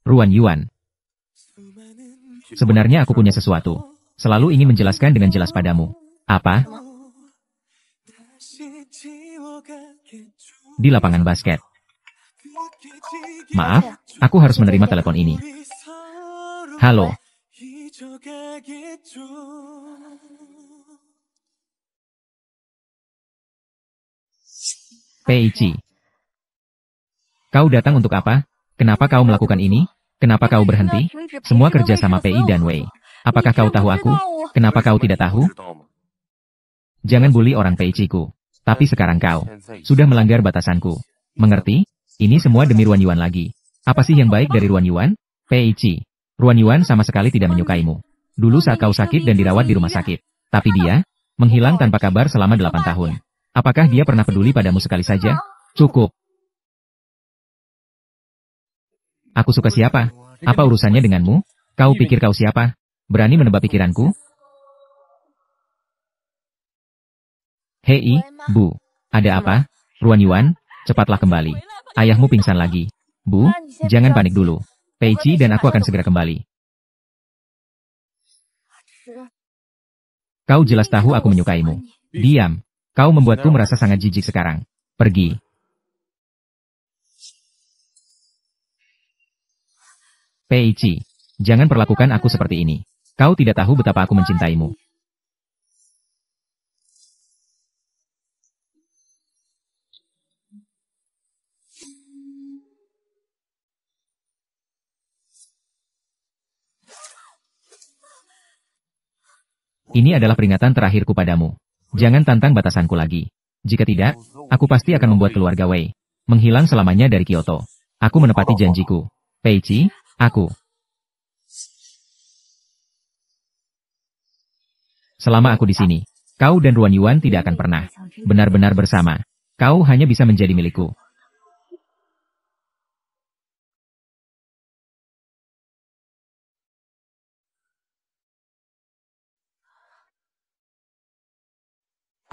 Ruan Yuan. Sebenarnya aku punya sesuatu. Selalu ingin menjelaskan dengan jelas padamu. Apa? Di lapangan basket. Maaf, aku harus menerima telepon ini. Halo. Peichi. Kau datang untuk apa? Kenapa kau melakukan ini? Kenapa kau berhenti? Semua kerja sama Pei dan Wei. Apakah kau tahu aku? Kenapa kau tidak tahu? Jangan bully orang Peichiku. Tapi sekarang kau sudah melanggar batasanku. Mengerti? Ini semua demi Ruan Yuan lagi. Apa sih yang baik dari Ruan Yuan? Peichi. Ruan Yuan sama sekali tidak menyukaimu. Dulu saat kau sakit dan dirawat di rumah sakit. Tapi dia menghilang tanpa kabar selama 8 tahun. Apakah dia pernah peduli padamu sekali saja? Cukup. Aku suka siapa? Apa urusannya denganmu? Kau pikir kau siapa? Berani menebak pikiranku? Hei, Bu. Ada apa? Ruan Yuan, cepatlah kembali. Ayahmu pingsan lagi. Bu, jangan panik dulu. Peichi dan aku akan segera kembali. Kau jelas tahu aku menyukaimu. Diam. Kau membuatku merasa sangat jijik sekarang. Pergi. Peichi, jangan perlakukan aku seperti ini. Kau tidak tahu betapa aku mencintaimu. Ini adalah peringatan terakhirku padamu. Jangan tantang batasanku lagi. Jika tidak, aku pasti akan membuat keluarga Wei menghilang selamanya dari Kyoto. Aku menepati janjiku. Peichi, aku. Selama aku di sini, kau dan Ruan Yuan tidak akan pernah benar-benar bersama. Kau hanya bisa menjadi milikku.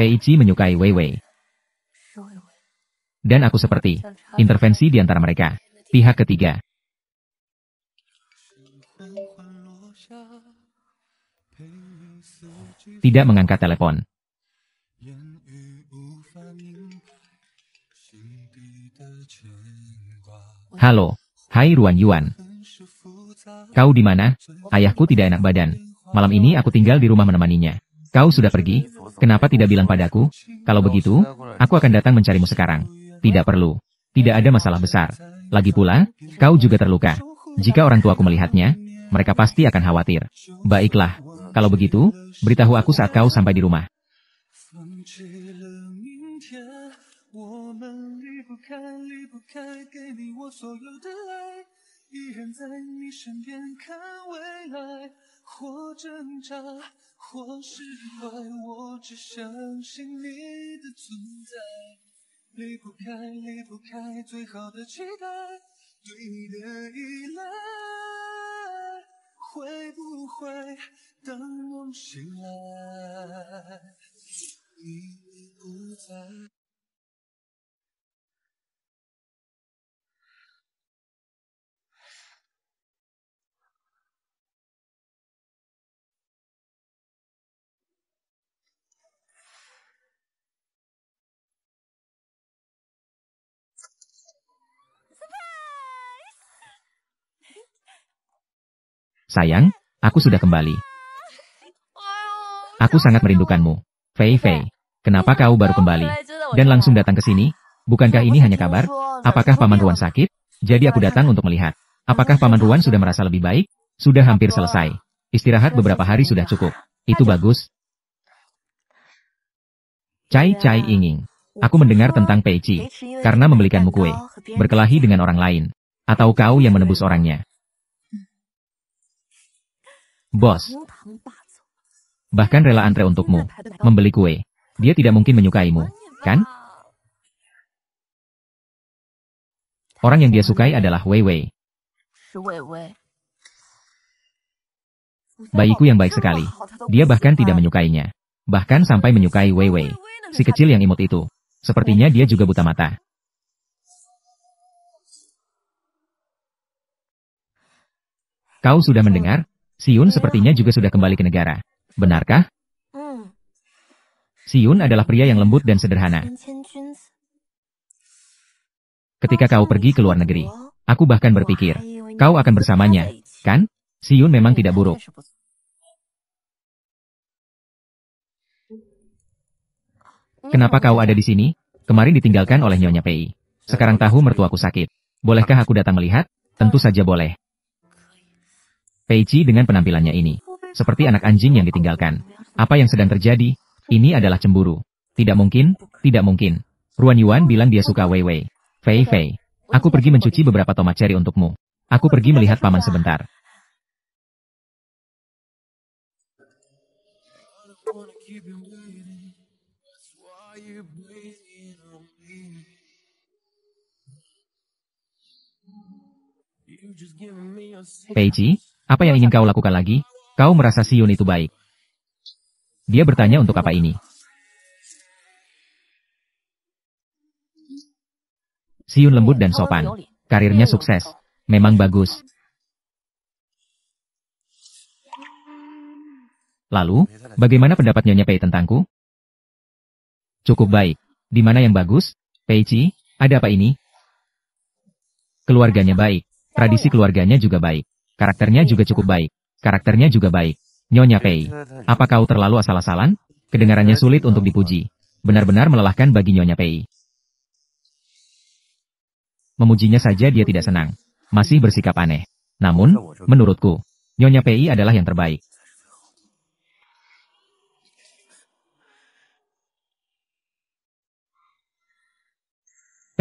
Peichi menyukai Wei Wei. Dan aku seperti intervensi di antara mereka. Pihak ketiga. Tidak mengangkat telepon. Halo, hai Ruan Yuan. Kau di mana? Ayahku tidak enak badan. Malam ini aku tinggal di rumah menemaninya. Kau sudah pergi? Kenapa tidak bilang padaku? Kalau begitu, aku akan datang mencarimu sekarang. Tidak perlu. Tidak ada masalah besar. Lagi pula, kau juga terluka. Jika orang tuaku melihatnya, mereka pasti akan khawatir. Baiklah. Kalau begitu, beritahu aku saat kau sampai di rumah. Sayang, aku sudah kembali. Aku sangat merindukanmu. Fei Fei, kenapa kau baru kembali? Dan langsung datang ke sini? Bukankah ini hanya kabar? Apakah Paman Ruan sakit? Jadi aku datang untuk melihat. Apakah Paman Ruan sudah merasa lebih baik? Sudah hampir selesai. Istirahat beberapa hari sudah cukup. Itu bagus. Cai Cai Inging. Aku mendengar tentang Peichi. Karena membelikanmu kue. Berkelahi dengan orang lain. Atau kau yang menebus orangnya. Bos. Bahkan rela antre untukmu. Membeli kue. Dia tidak mungkin menyukaimu. Kan? Orang yang dia sukai adalah Wei Wei. Bayiku yang baik sekali. Dia bahkan tidak menyukainya. Bahkan sampai menyukai Wei Wei. Si kecil yang imut itu. Sepertinya dia juga buta mata. Kau sudah mendengar? Siun sepertinya juga sudah kembali ke negara. Benarkah? Siun adalah pria yang lembut dan sederhana. Ketika kau pergi ke luar negeri, aku bahkan berpikir, kau akan bersamanya, kan? Siun memang tidak buruk. Kenapa kau ada di sini? Kemarin ditinggalkan oleh Nyonya Pei. Sekarang tahu mertuaku sakit. Bolehkah aku datang melihat? Tentu saja boleh. Peichi dengan penampilannya ini. Seperti anak anjing yang ditinggalkan. Apa yang sedang terjadi? Ini adalah cemburu. Tidak mungkin, tidak mungkin. Ruan Yuan bilang dia suka Wei Wei. Fei Fei, aku pergi mencuci beberapa tomat cherry untukmu. Aku pergi melihat paman sebentar. Peichi, apa yang ingin kau lakukan lagi? Kau merasa Siun itu baik. Dia bertanya untuk apa ini. Siun lembut dan sopan. Karirnya sukses. Memang bagus. Lalu, bagaimana pendapat Nyonya Pei tentangku? Cukup baik. Di mana yang bagus? Peichi, ada apa ini? Keluarganya baik. Tradisi keluarganya juga baik. Karakternya juga cukup baik. Karakternya juga baik. Nyonya Pei, apa kau terlalu asal-asalan? Kedengarannya sulit untuk dipuji. Benar-benar melelahkan bagi Nyonya Pei. Memujinya saja dia tidak senang. Masih bersikap aneh. Namun, menurutku, Nyonya Pei adalah yang terbaik.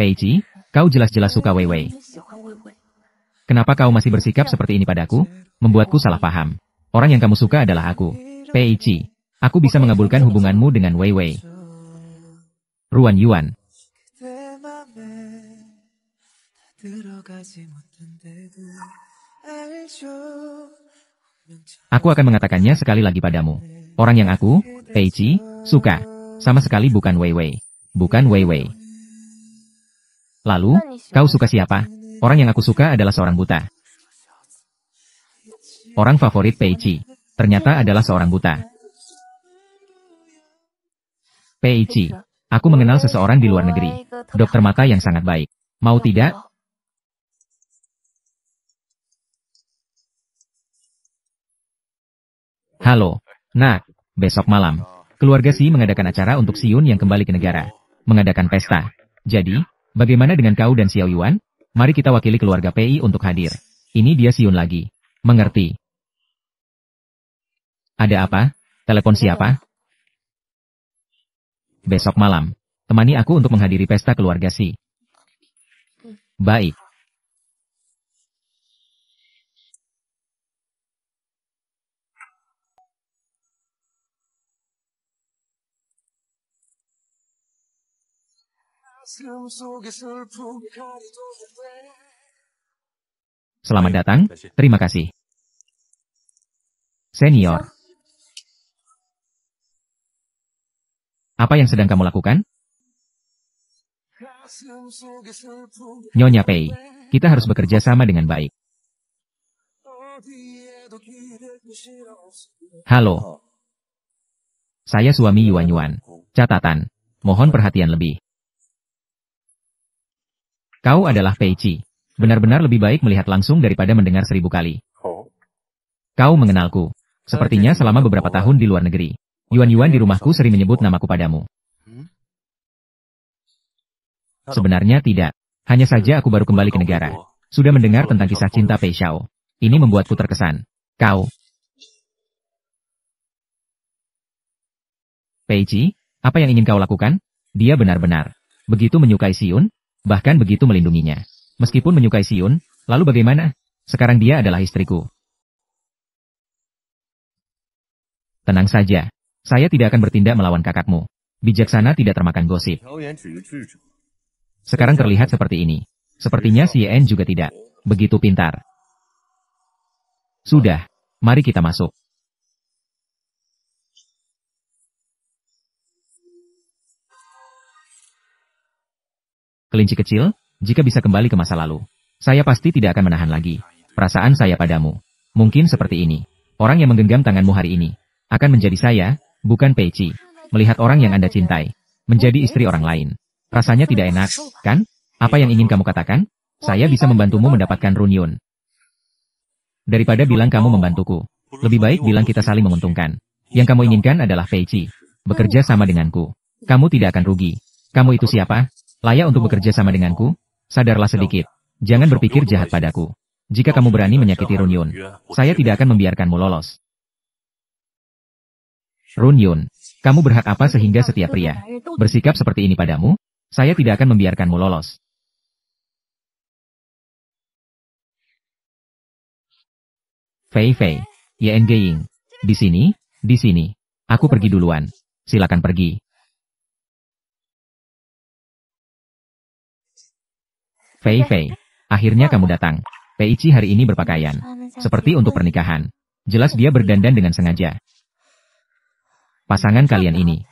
Peichi, kau jelas-jelas suka Wei Wei. Kenapa kau masih bersikap seperti ini padaku? Membuatku salah paham. Orang yang kamu suka adalah aku. Peichi, aku bisa mengabulkan hubunganmu dengan Wei Wei. Ruan Yuan. 그대 맘에 들어가지 못한데도 알죠. Aku akan mengatakannya sekali lagi padamu. Orang yang aku, Peichi, suka. Sama sekali bukan Wei Wei. Bukan Wei Wei. Lalu, kau suka siapa? Orang yang aku suka adalah seorang buta. Orang favorit Peichi ternyata adalah seorang buta. Peichi, aku mengenal seseorang di luar negeri. Dokter mata yang sangat baik. Mau tidak? Halo, nak. Besok malam, keluarga Si mengadakan acara untuk Siun yang kembali ke negara. Mengadakan pesta. Jadi, bagaimana dengan kau dan Xiao Yuan? Mari kita wakili keluarga PI untuk hadir. Ini dia Siun lagi. Mengerti? Ada apa? Telepon siapa? Besok malam, temani aku untuk menghadiri pesta keluarga Si. Baik. Selamat datang, terima kasih. Senior. Apa yang sedang kamu lakukan? Nyonya Pei, kita harus bekerja sama dengan baik. Halo. Saya suami Yuan Yuan. Catatan, mohon perhatian lebih. Kau adalah Peichi. Benar-benar lebih baik melihat langsung daripada mendengar 1000 kali. Kau mengenalku. Sepertinya selama beberapa tahun di luar negeri. Yuan-Yuan di rumahku sering menyebut namaku padamu. Sebenarnya tidak. Hanya saja aku baru kembali ke negara. Sudah mendengar tentang kisah cinta Pei Xiao. Ini membuatku terkesan. Kau. Peichi, apa yang ingin kau lakukan? Dia benar-benar begitu menyukai Siun, bahkan begitu melindunginya. Meskipun menyukai Siun, lalu bagaimana? Sekarang dia adalah istriku. Tenang saja. Saya tidak akan bertindak melawan kakakmu. Bijaksana tidak termakan gosip. Sekarang terlihat seperti ini. Sepertinya si Yen juga tidak begitu pintar. Sudah, mari kita masuk. Kelinci kecil, jika bisa kembali ke masa lalu, saya pasti tidak akan menahan lagi perasaan saya padamu. Mungkin seperti ini. Orang yang menggenggam tanganmu hari ini akan menjadi saya, bukan Peichi. Melihat orang yang Anda cintai menjadi istri orang lain. Rasanya tidak enak, kan? Apa yang ingin kamu katakan? Saya bisa membantumu mendapatkan Runyun. Daripada bilang kamu membantuku, lebih baik bilang kita saling menguntungkan. Yang kamu inginkan adalah Peichi bekerja sama denganku. Kamu tidak akan rugi. Kamu itu siapa? Layak untuk bekerja sama denganku? Sadarlah sedikit. Jangan berpikir jahat padaku. Jika kamu berani menyakiti Runyun, saya tidak akan membiarkanmu lolos. Runyun, kamu berhak apa sehingga setiap pria bersikap seperti ini padamu? Saya tidak akan membiarkanmu lolos. Fei Fei, Yen Geiying. Di sini, di sini. Aku pergi duluan. Silakan pergi. Fei Fei, akhirnya kamu datang. Peichi hari ini berpakaian seperti untuk pernikahan. Jelas dia berdandan dengan sengaja. Pasangan kalian ini,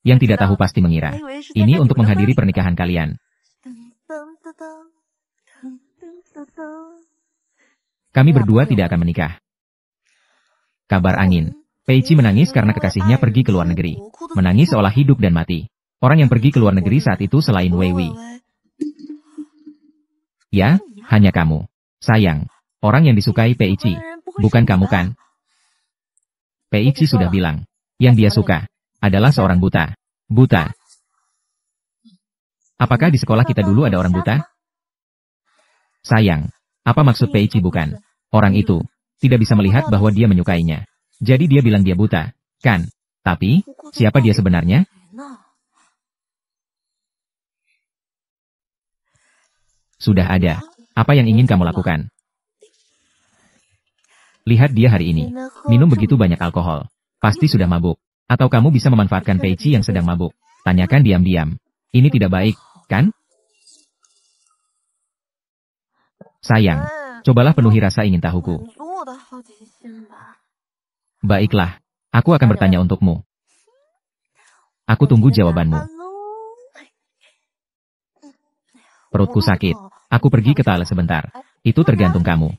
yang tidak tahu pasti mengira, ini untuk menghadiri pernikahan kalian. Kami berdua tidak akan menikah. Kabar angin. Peichi menangis karena kekasihnya pergi ke luar negeri. Menangis seolah hidup dan mati. Orang yang pergi ke luar negeri saat itu selain Wei Wei. Ya, hanya kamu. Sayang, orang yang disukai Peichi. Bukan kamu kan? Peichi sudah bilang, yang dia suka adalah seorang buta. Buta. Apakah di sekolah kita dulu ada orang buta? Sayang, apa maksud Peichi bukan? Orang itu tidak bisa melihat bahwa dia menyukainya. Jadi dia bilang dia buta, kan? Tapi, siapa dia sebenarnya? Sudah ada. Apa yang ingin kamu lakukan? Lihat dia hari ini. Minum begitu banyak alkohol. Pasti sudah mabuk. Atau kamu bisa memanfaatkan Peici yang sedang mabuk. Tanyakan diam-diam. Ini tidak baik, kan? Sayang, cobalah penuhi rasa ingin tahuku. Baiklah, aku akan bertanya untukmu. Aku tunggu jawabanmu. Perutku sakit. Aku pergi ke toilet sebentar. Itu tergantung kamu.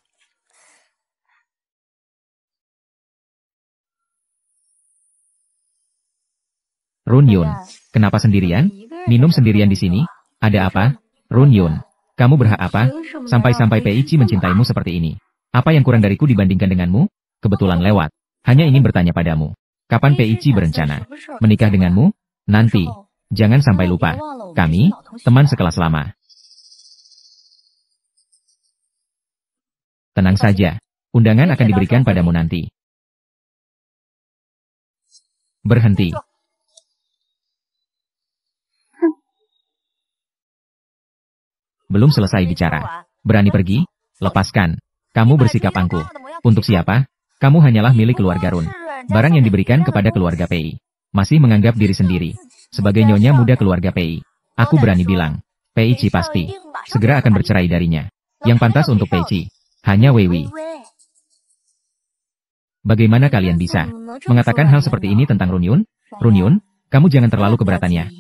Run Yun, kenapa sendirian? Minum sendirian di sini? Ada apa? Run Yun, kamu berhak apa? Sampai-sampai Peici mencintaimu seperti ini. Apa yang kurang dariku dibandingkan denganmu? Kebetulan lewat. Hanya ingin bertanya padamu. Kapan Peici berencana menikah denganmu? Nanti. Jangan sampai lupa. Kami, teman sekelas lama. Tenang saja. Undangan akan diberikan padamu nanti. Berhenti. Belum selesai bicara. Berani pergi? Lepaskan. Kamu bersikap angkuh. Untuk siapa? Kamu hanyalah milik keluarga Run. Barang yang diberikan kepada keluarga Pei. Masih menganggap diri sendiri sebagai nyonya muda keluarga Pei. Aku berani bilang, Peici pasti segera akan bercerai darinya. Yang pantas untuk Peici hanya Wei Wei. Bagaimana kalian bisa mengatakan hal seperti ini tentang Run Yun? Run Yun, kamu jangan terlalu keberatannya.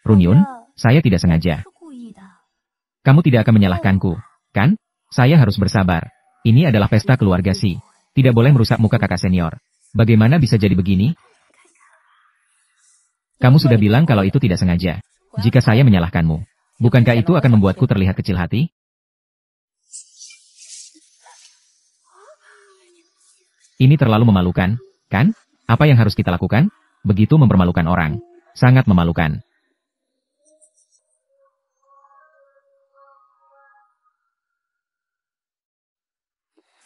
Run Yun, saya tidak sengaja. Kamu tidak akan menyalahkanku, kan? Saya harus bersabar. Ini adalah pesta keluarga Si. Tidak boleh merusak muka kakak senior. Bagaimana bisa jadi begini? Kamu sudah bilang kalau itu tidak sengaja. Jika saya menyalahkanmu, bukankah itu akan membuatku terlihat kecil hati? Ini terlalu memalukan, kan? Apa yang harus kita lakukan? Begitu mempermalukan orang. Sangat memalukan.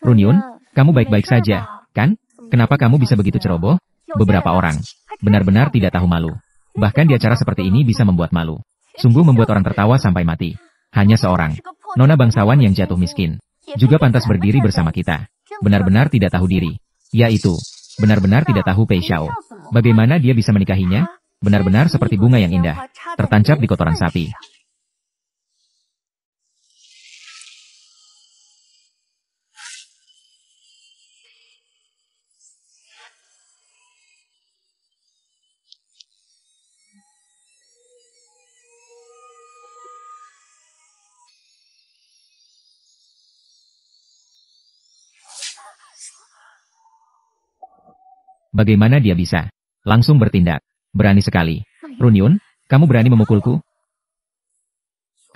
Run Yun, kamu baik-baik saja, kan? Kenapa kamu bisa begitu ceroboh? Beberapa orang benar-benar tidak tahu malu. Bahkan di acara seperti ini bisa membuat malu. Sungguh membuat orang tertawa sampai mati. Hanya seorang nona bangsawan yang jatuh miskin juga pantas berdiri bersama kita. Benar-benar tidak tahu diri. Yaitu, benar-benar tidak tahu Pei Xiao. Bagaimana dia bisa menikahinya? Benar-benar seperti bunga yang indah, tertancap di kotoran sapi. Bagaimana dia bisa langsung bertindak? Berani sekali. Run Yun, kamu berani memukulku?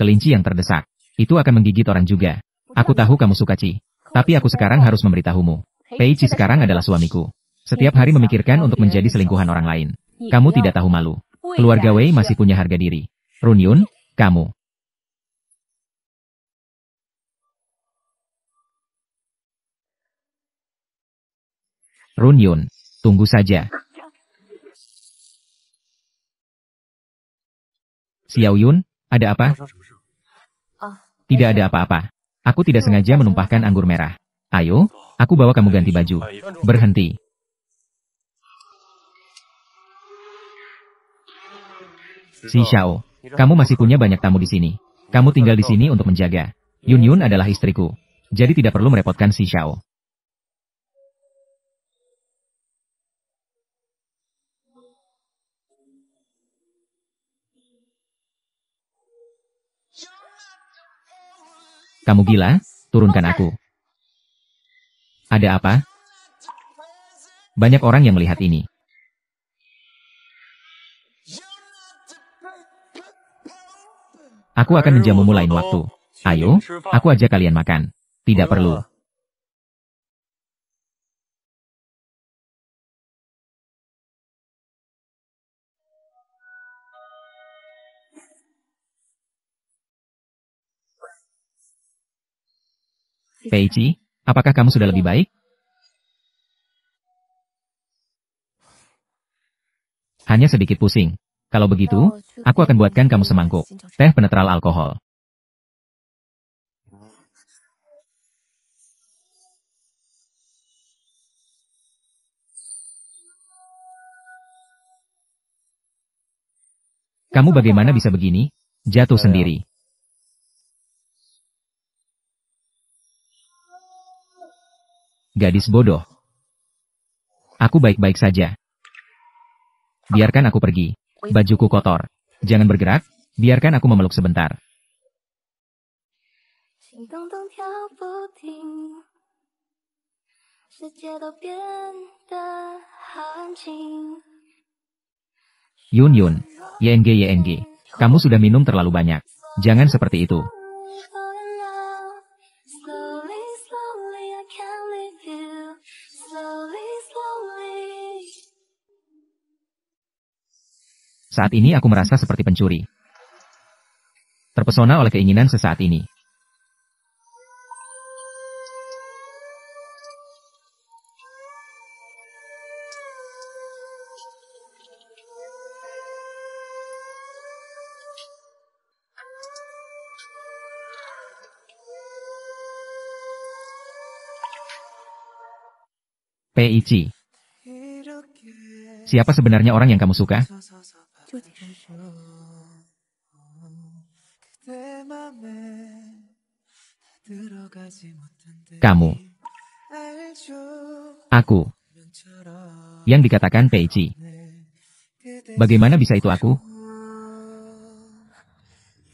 Kelinci yang terdesak. Itu akan menggigit orang juga. Aku tahu kamu suka Ci. Tapi aku sekarang harus memberitahumu. Pei Ci sekarang adalah suamiku. Setiap hari memikirkan untuk menjadi selingkuhan orang lain. Kamu tidak tahu malu. Keluarga Wei masih punya harga diri. Run Yun, kamu. Run Yun, tunggu saja. Xiao Yun, ada apa? Tidak ada apa-apa. Aku tidak sengaja menumpahkan anggur merah. Ayo, aku bawa kamu ganti baju. Berhenti. Si Xiao, kamu masih punya banyak tamu di sini. Kamu tinggal di sini untuk menjaga. Yun Yun adalah istriku. Jadi tidak perlu merepotkan si Xiao. Kamu gila? Turunkan aku. Ada apa? Banyak orang yang melihat ini. Aku akan menjamumu lain waktu. Ayo, aku ajak kalian makan. Tidak perlu. Pei Ci, apakah kamu sudah lebih baik? Hanya sedikit pusing. Kalau begitu, aku akan buatkan kamu semangkuk teh penetral alkohol. Kamu bagaimana bisa begini? Jatuh sendiri. Gadis bodoh. Aku baik-baik saja. Biarkan aku pergi. Bajuku kotor. Jangan bergerak, biarkan aku memeluk sebentar. Yun Yun, YNG. Kamu sudah minum terlalu banyak. Jangan seperti itu. Saat ini aku merasa seperti pencuri. Terpesona oleh keinginan sesaat ini. Peichi, 이렇게 siapa sebenarnya orang yang kamu suka? 서서서 그대 맘에 들어가지 못한 Kamu, 알죠 aku, 면처럼 yang dikatakan Peichi. 그대 Bagaimana bisa itu aku?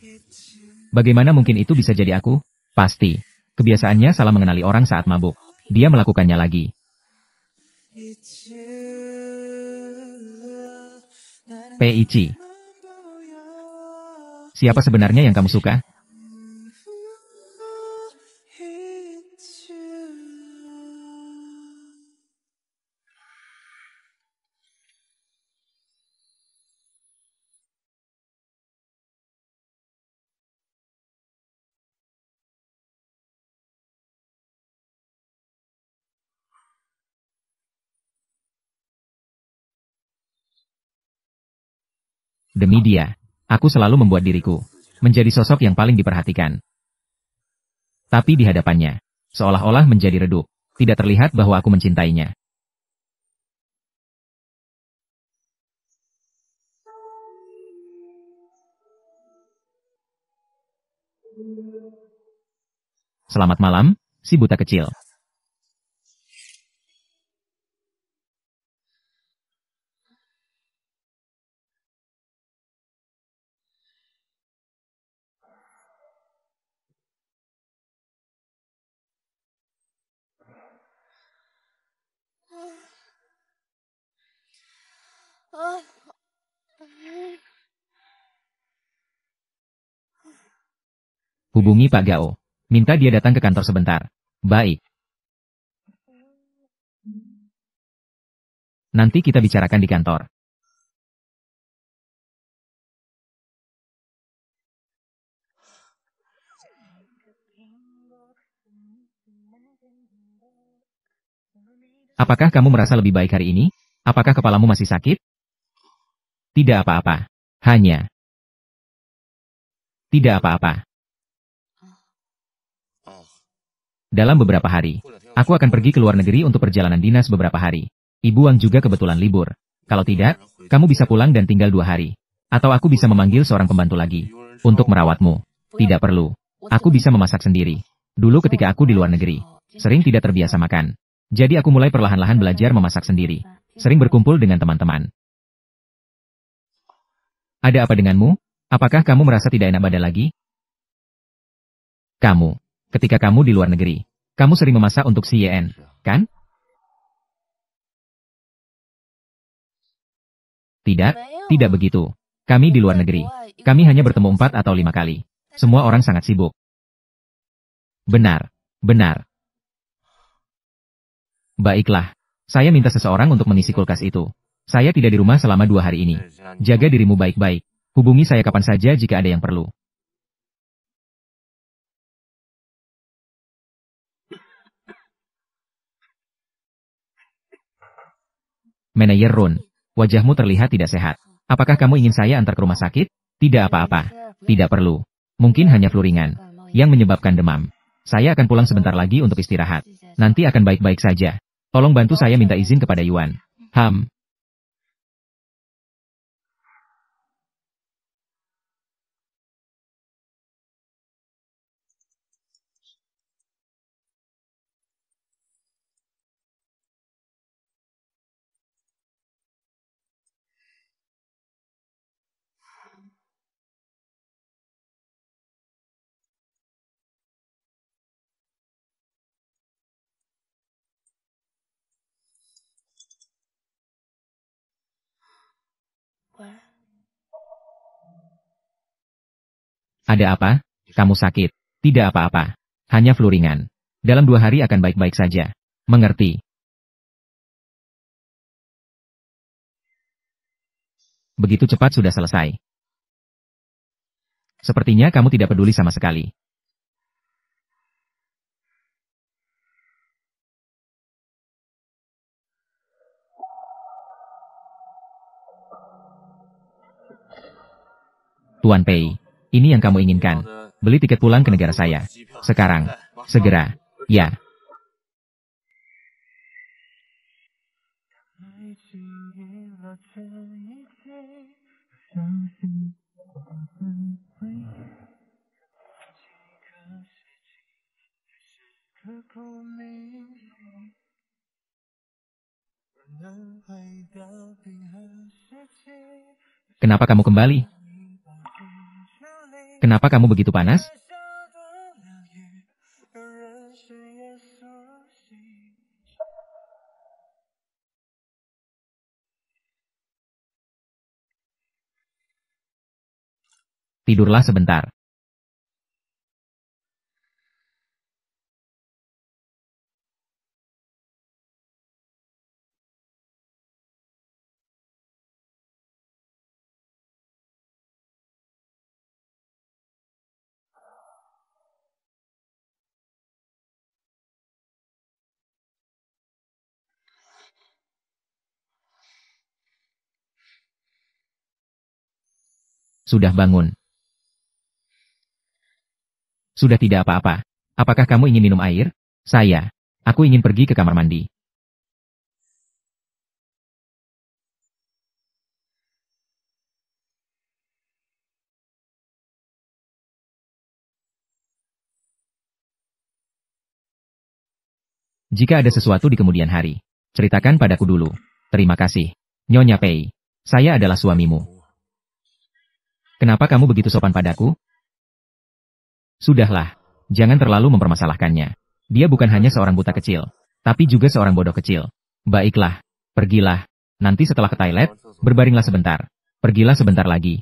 잊지 Bagaimana mungkin itu bisa jadi aku? Pasti. Kebiasaannya salah mengenali orang saat mabuk. Dia melakukannya lagi. 잊지 Peichi, 보여 siapa sebenarnya yang kamu suka? 잊지 Demi dia, aku selalu membuat diriku menjadi sosok yang paling diperhatikan. Tapi di hadapannya, seolah-olah menjadi redup. Tidak terlihat bahwa aku mencintainya. Selamat malam, si buta kecil. Hubungi Pak Gao. Minta dia datang ke kantor sebentar. Baik. Nanti kita bicarakan di kantor. Apakah kamu merasa lebih baik hari ini? Apakah kepalamu masih sakit? Tidak apa-apa. Hanya. Tidak apa-apa. Dalam beberapa hari, aku akan pergi ke luar negeri untuk perjalanan dinas beberapa hari. Ibu Wang juga kebetulan libur. Kalau tidak, kamu bisa pulang dan tinggal 2 hari. Atau aku bisa memanggil seorang pembantu lagi untuk merawatmu. Tidak perlu. Aku bisa memasak sendiri. Dulu ketika aku di luar negeri, sering tidak terbiasa makan. Jadi aku mulai perlahan-lahan belajar memasak sendiri. Sering berkumpul dengan teman-teman. Ada apa denganmu? Apakah kamu merasa tidak enak badan lagi? Kamu, ketika kamu di luar negeri, kamu sering memasak untuk si Yen, kan? Tidak, tidak begitu. Kami di luar negeri. Kami hanya bertemu 4 atau 5 kali. Semua orang sangat sibuk. Benar, benar. Baiklah. Saya minta seseorang untuk mengisi kulkas itu. Saya tidak di rumah selama 2 hari ini. Jaga dirimu baik-baik. Hubungi saya kapan saja jika ada yang perlu. Manajer Run. Wajahmu terlihat tidak sehat. Apakah kamu ingin saya antar ke rumah sakit? Tidak apa-apa. Tidak perlu. Mungkin hanya flu ringan yang menyebabkan demam. Saya akan pulang sebentar lagi untuk istirahat. Nanti akan baik-baik saja. Tolong bantu saya minta izin kepada Yuan. Ada apa? Kamu sakit? Tidak apa-apa. Hanya flu ringan. Dalam 2 hari akan baik-baik saja. Mengerti? Begitu cepat sudah selesai. Sepertinya kamu tidak peduli sama sekali. Tuan Pei, ini yang kamu inginkan. Beli tiket pulang ke negara saya. Sekarang. Segera. Ya. 爱经历了这一切，相信我们会几个世纪，刻骨铭心，能回到冰河世界。 Kenapa kamu kembali? Kenapa kamu begitu panas? Tidurlah sebentar. Sudah bangun. Sudah tidak apa-apa. Apakah kamu ingin minum air? Aku ingin pergi ke kamar mandi. Jika ada sesuatu di kemudian hari, ceritakan padaku dulu. Terima kasih. Nyonya Pei, saya adalah suamimu. Kenapa kamu begitu sopan padaku? Sudahlah, jangan terlalu mempermasalahkannya. Dia bukan hanya seorang buta kecil, tapi juga seorang bodoh kecil. Baiklah, pergilah. Nanti setelah ke toilet, berbaringlah sebentar. Pergilah sebentar lagi.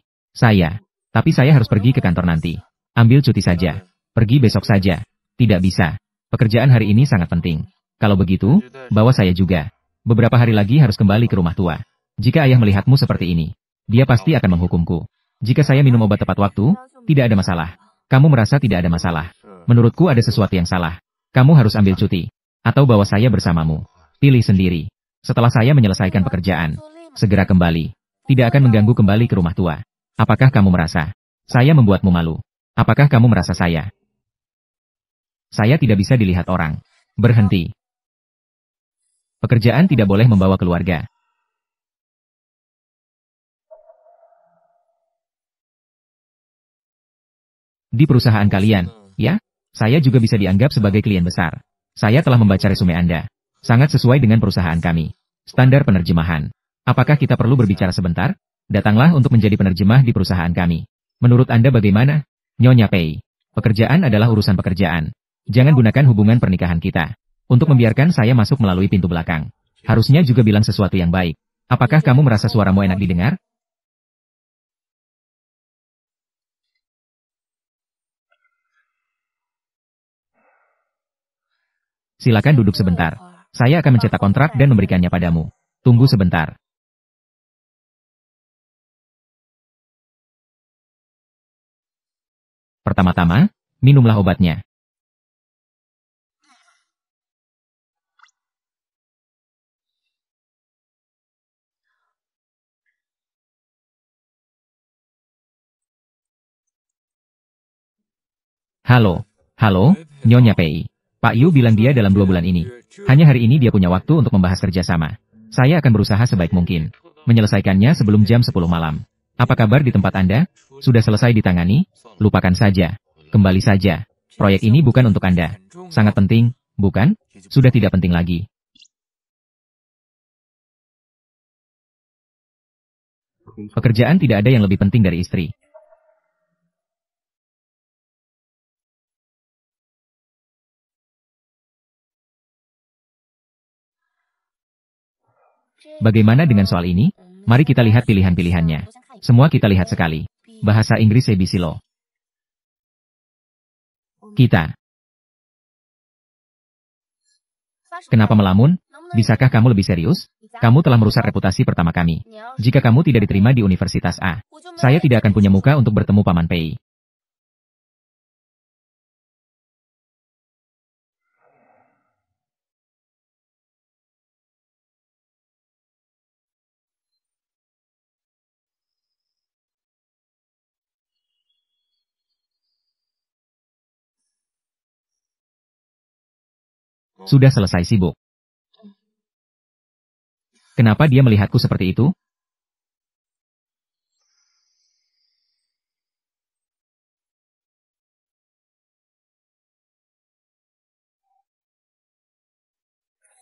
Tapi saya harus pergi ke kantor nanti. Ambil cuti saja. Pergi besok saja. Tidak bisa. Pekerjaan hari ini sangat penting. Kalau begitu, bawa saya juga. Beberapa hari lagi harus kembali ke rumah tua. Jika ayah melihatmu seperti ini, dia pasti akan menghukumku. Jika saya minum obat tepat waktu, tidak ada masalah. Kamu merasa tidak ada masalah. Menurutku ada sesuatu yang salah. Kamu harus ambil cuti. Atau bawa saya bersamamu. Pilih sendiri. Setelah saya menyelesaikan pekerjaan, segera kembali. Tidak akan mengganggu kembali ke rumah tua. Apakah kamu merasa saya membuatmu malu? Apakah kamu merasa saya tidak bisa dilihat orang? Berhenti. Pekerjaan tidak boleh membawa keluarga. Di perusahaan kalian, ya? Saya juga bisa dianggap sebagai klien besar. Saya telah membaca resume Anda. Sangat sesuai dengan perusahaan kami. Standar penerjemahan. Apakah kita perlu berbicara sebentar? Datanglah untuk menjadi penerjemah di perusahaan kami. Menurut Anda bagaimana? Nyonya Pei. Pekerjaan adalah urusan pekerjaan. Jangan gunakan hubungan pernikahan kita untuk membiarkan saya masuk melalui pintu belakang. Harusnya juga bilang sesuatu yang baik. Apakah kamu merasa suaramu enak didengar? Silakan duduk sebentar. Saya akan mencetak kontrak dan memberikannya padamu. Tunggu sebentar. Pertama-tama, minumlah obatnya. Halo, halo, Nyonya Pei. Pak Yu bilang dia dalam 2 bulan ini. Hanya hari ini dia punya waktu untuk membahas kerjasama. Saya akan berusaha sebaik mungkin. Menyelesaikannya sebelum jam 10 malam. Apa kabar di tempat Anda? Sudah selesai ditangani? Lupakan saja. Kembali saja. Proyek ini bukan untuk Anda. Sangat penting, bukan? Sudah tidak penting lagi. Pekerjaan tidak ada yang lebih penting dari istri. Bagaimana dengan soal ini? Mari kita lihat pilihan-pilihannya. Semua kita lihat sekali. Bahasa Inggris ABC Law. Kita. Kenapa melamun? Bisakah kamu lebih serius? Kamu telah merusak reputasi pertama kami. Jika kamu tidak diterima di Universitas A, saya tidak akan punya muka untuk bertemu Paman Pei. Sudah selesai sibuk. Kenapa dia melihatku seperti itu?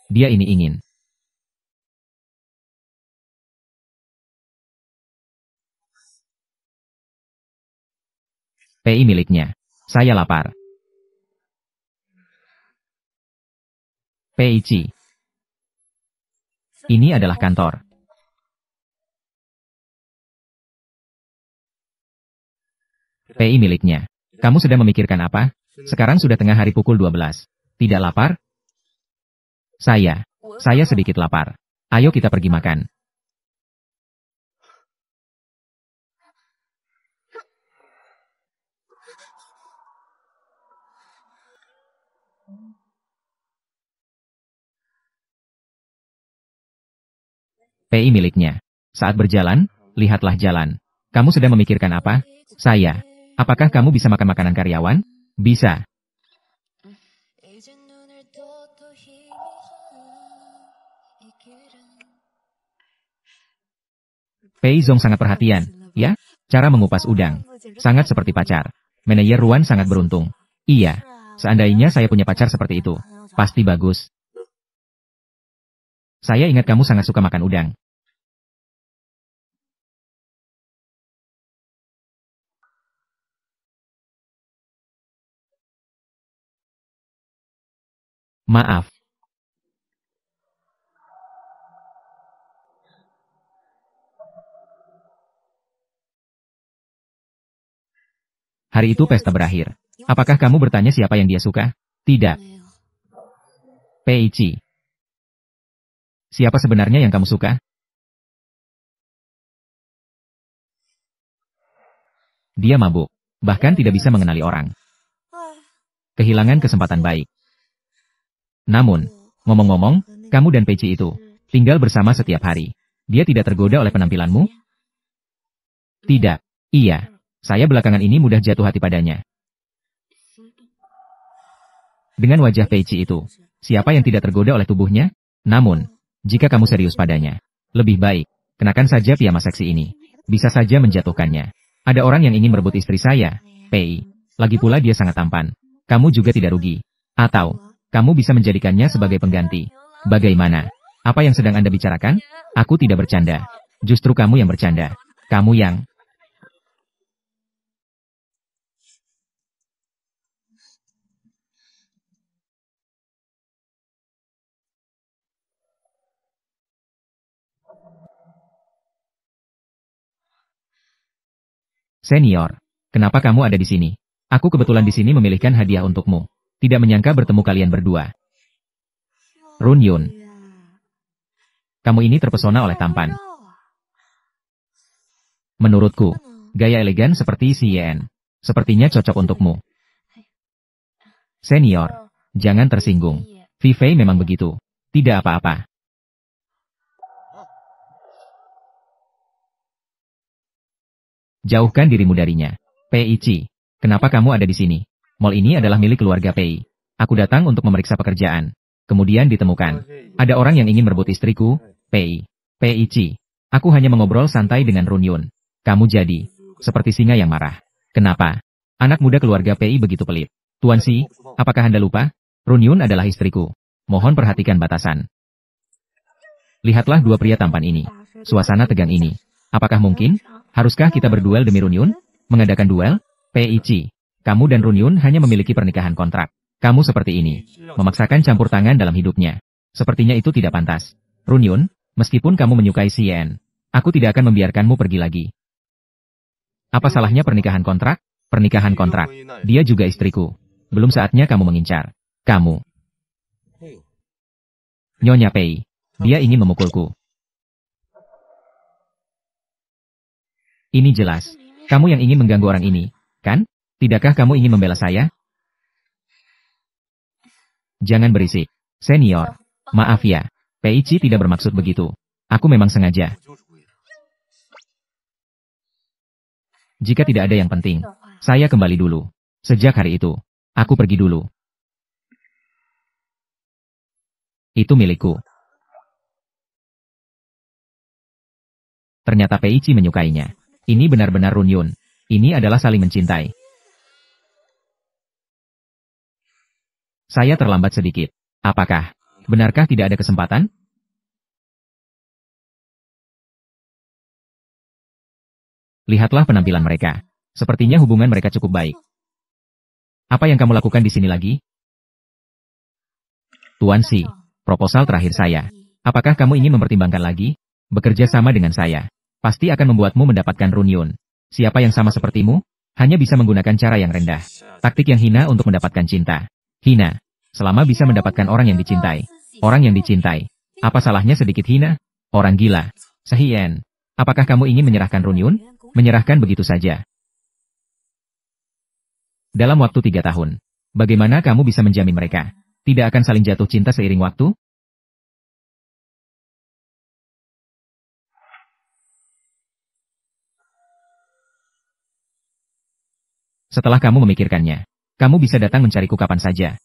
Dia ini ingin. Pei miliknya. Saya lapar. Pei-ci. Ini adalah kantor. Pei miliknya. Kamu sedang memikirkan apa? Sekarang sudah tengah hari pukul 12. Tidak lapar? Saya sedikit lapar. Ayo kita pergi makan. Pei miliknya. Saat berjalan, lihatlah jalan. Kamu sedang memikirkan apa? Saya. Apakah kamu bisa makan makanan karyawan? Bisa. Pei Zong sangat perhatian, ya? Cara mengupas udang. Sangat seperti pacar. Manajer Ruan sangat beruntung. Iya. Seandainya saya punya pacar seperti itu. Pasti bagus. Saya ingat kamu sangat suka makan udang. Maaf. Hari itu pesta berakhir. Apakah kamu bertanya siapa yang dia suka? Tidak. Pei-ci. Siapa sebenarnya yang kamu suka? Dia mabuk. Bahkan tidak bisa mengenali orang. Kehilangan kesempatan baik. Namun, ngomong-ngomong, kamu dan Pei-ci itu tinggal bersama setiap hari. Dia tidak tergoda oleh penampilanmu? Tidak. Iya. Saya belakangan ini mudah jatuh hati padanya. Dengan wajah Pei-ci itu, siapa yang tidak tergoda oleh tubuhnya? Namun, jika kamu serius padanya, lebih baik, kenakan saja piyama seksi ini. Bisa saja menjatuhkannya. Ada orang yang ingin merebut istri saya, Pei. Lagi pula dia sangat tampan. Kamu juga tidak rugi. Atau, kamu bisa menjadikannya sebagai pengganti. Bagaimana? Apa yang sedang Anda bicarakan? Aku tidak bercanda. Justru kamu yang bercanda. Kamu yang... Senior, kenapa kamu ada di sini? Aku kebetulan di sini memilihkan hadiah untukmu. Tidak menyangka bertemu kalian berdua. Run Yun, kamu ini terpesona oleh tampan. Menurutku, gaya elegan seperti si Yen, sepertinya cocok untukmu. Senior, jangan tersinggung. Vivei memang begitu. Tidak apa-apa. Jauhkan dirimu darinya. Pei-ci, kenapa kamu ada di sini? Mall ini adalah milik keluarga Pei. Aku datang untuk memeriksa pekerjaan. Kemudian ditemukan. Ada orang yang ingin merebut istriku, Pei. Pei Chi. Aku hanya mengobrol santai dengan Run Yun. Kamu jadi seperti singa yang marah. Kenapa? Anak muda keluarga Pei begitu pelit. Tuan Si, apakah Anda lupa? Run Yun adalah istriku. Mohon perhatikan batasan. Lihatlah dua pria tampan ini. Suasana tegang ini. Apakah mungkin? Haruskah kita berduel demi Run Yun? Mengadakan duel? Pei Chi. Kamu dan Run Yun hanya memiliki pernikahan kontrak. Kamu seperti ini. Memaksakan campur tangan dalam hidupnya. Sepertinya itu tidak pantas. Run Yun, meskipun kamu menyukai Sien, aku tidak akan membiarkanmu pergi lagi. Apa salahnya pernikahan kontrak? Pernikahan kontrak. Dia juga istriku. Belum saatnya kamu mengincar. Kamu. Nyonya Pei. Dia ingin memukulku. Ini jelas. Kamu yang ingin mengganggu orang ini, kan? Tidakkah kamu ingin membela saya? Jangan berisik. Senior. Maaf ya. Pei Chi tidak bermaksud begitu. Aku memang sengaja. Jika tidak ada yang penting, saya kembali dulu. Sejak hari itu, aku pergi dulu. Itu milikku. Ternyata Pei Chi menyukainya. Ini benar-benar Run Yun. Ini adalah saling mencintai. Saya terlambat sedikit. Apakah? Benarkah tidak ada kesempatan? Lihatlah penampilan mereka. Sepertinya hubungan mereka cukup baik. Apa yang kamu lakukan di sini lagi? Tuan Si, proposal terakhir saya. Apakah kamu ingin mempertimbangkan lagi? Bekerja sama dengan saya. Pasti akan membuatmu mendapatkan Run Yun. Siapa yang sama sepertimu? Hanya bisa menggunakan cara yang rendah. Taktik yang hina untuk mendapatkan cinta. Hina. Selama bisa mendapatkan orang yang dicintai. Orang yang dicintai. Apa salahnya sedikit hina? Orang gila. Sehien. Apakah kamu ingin menyerahkan Run Yun? Menyerahkan begitu saja. Dalam waktu 3 tahun. Bagaimana kamu bisa menjamin mereka tidak akan saling jatuh cinta seiring waktu? Setelah kamu memikirkannya, kamu bisa datang mencariku kapan saja.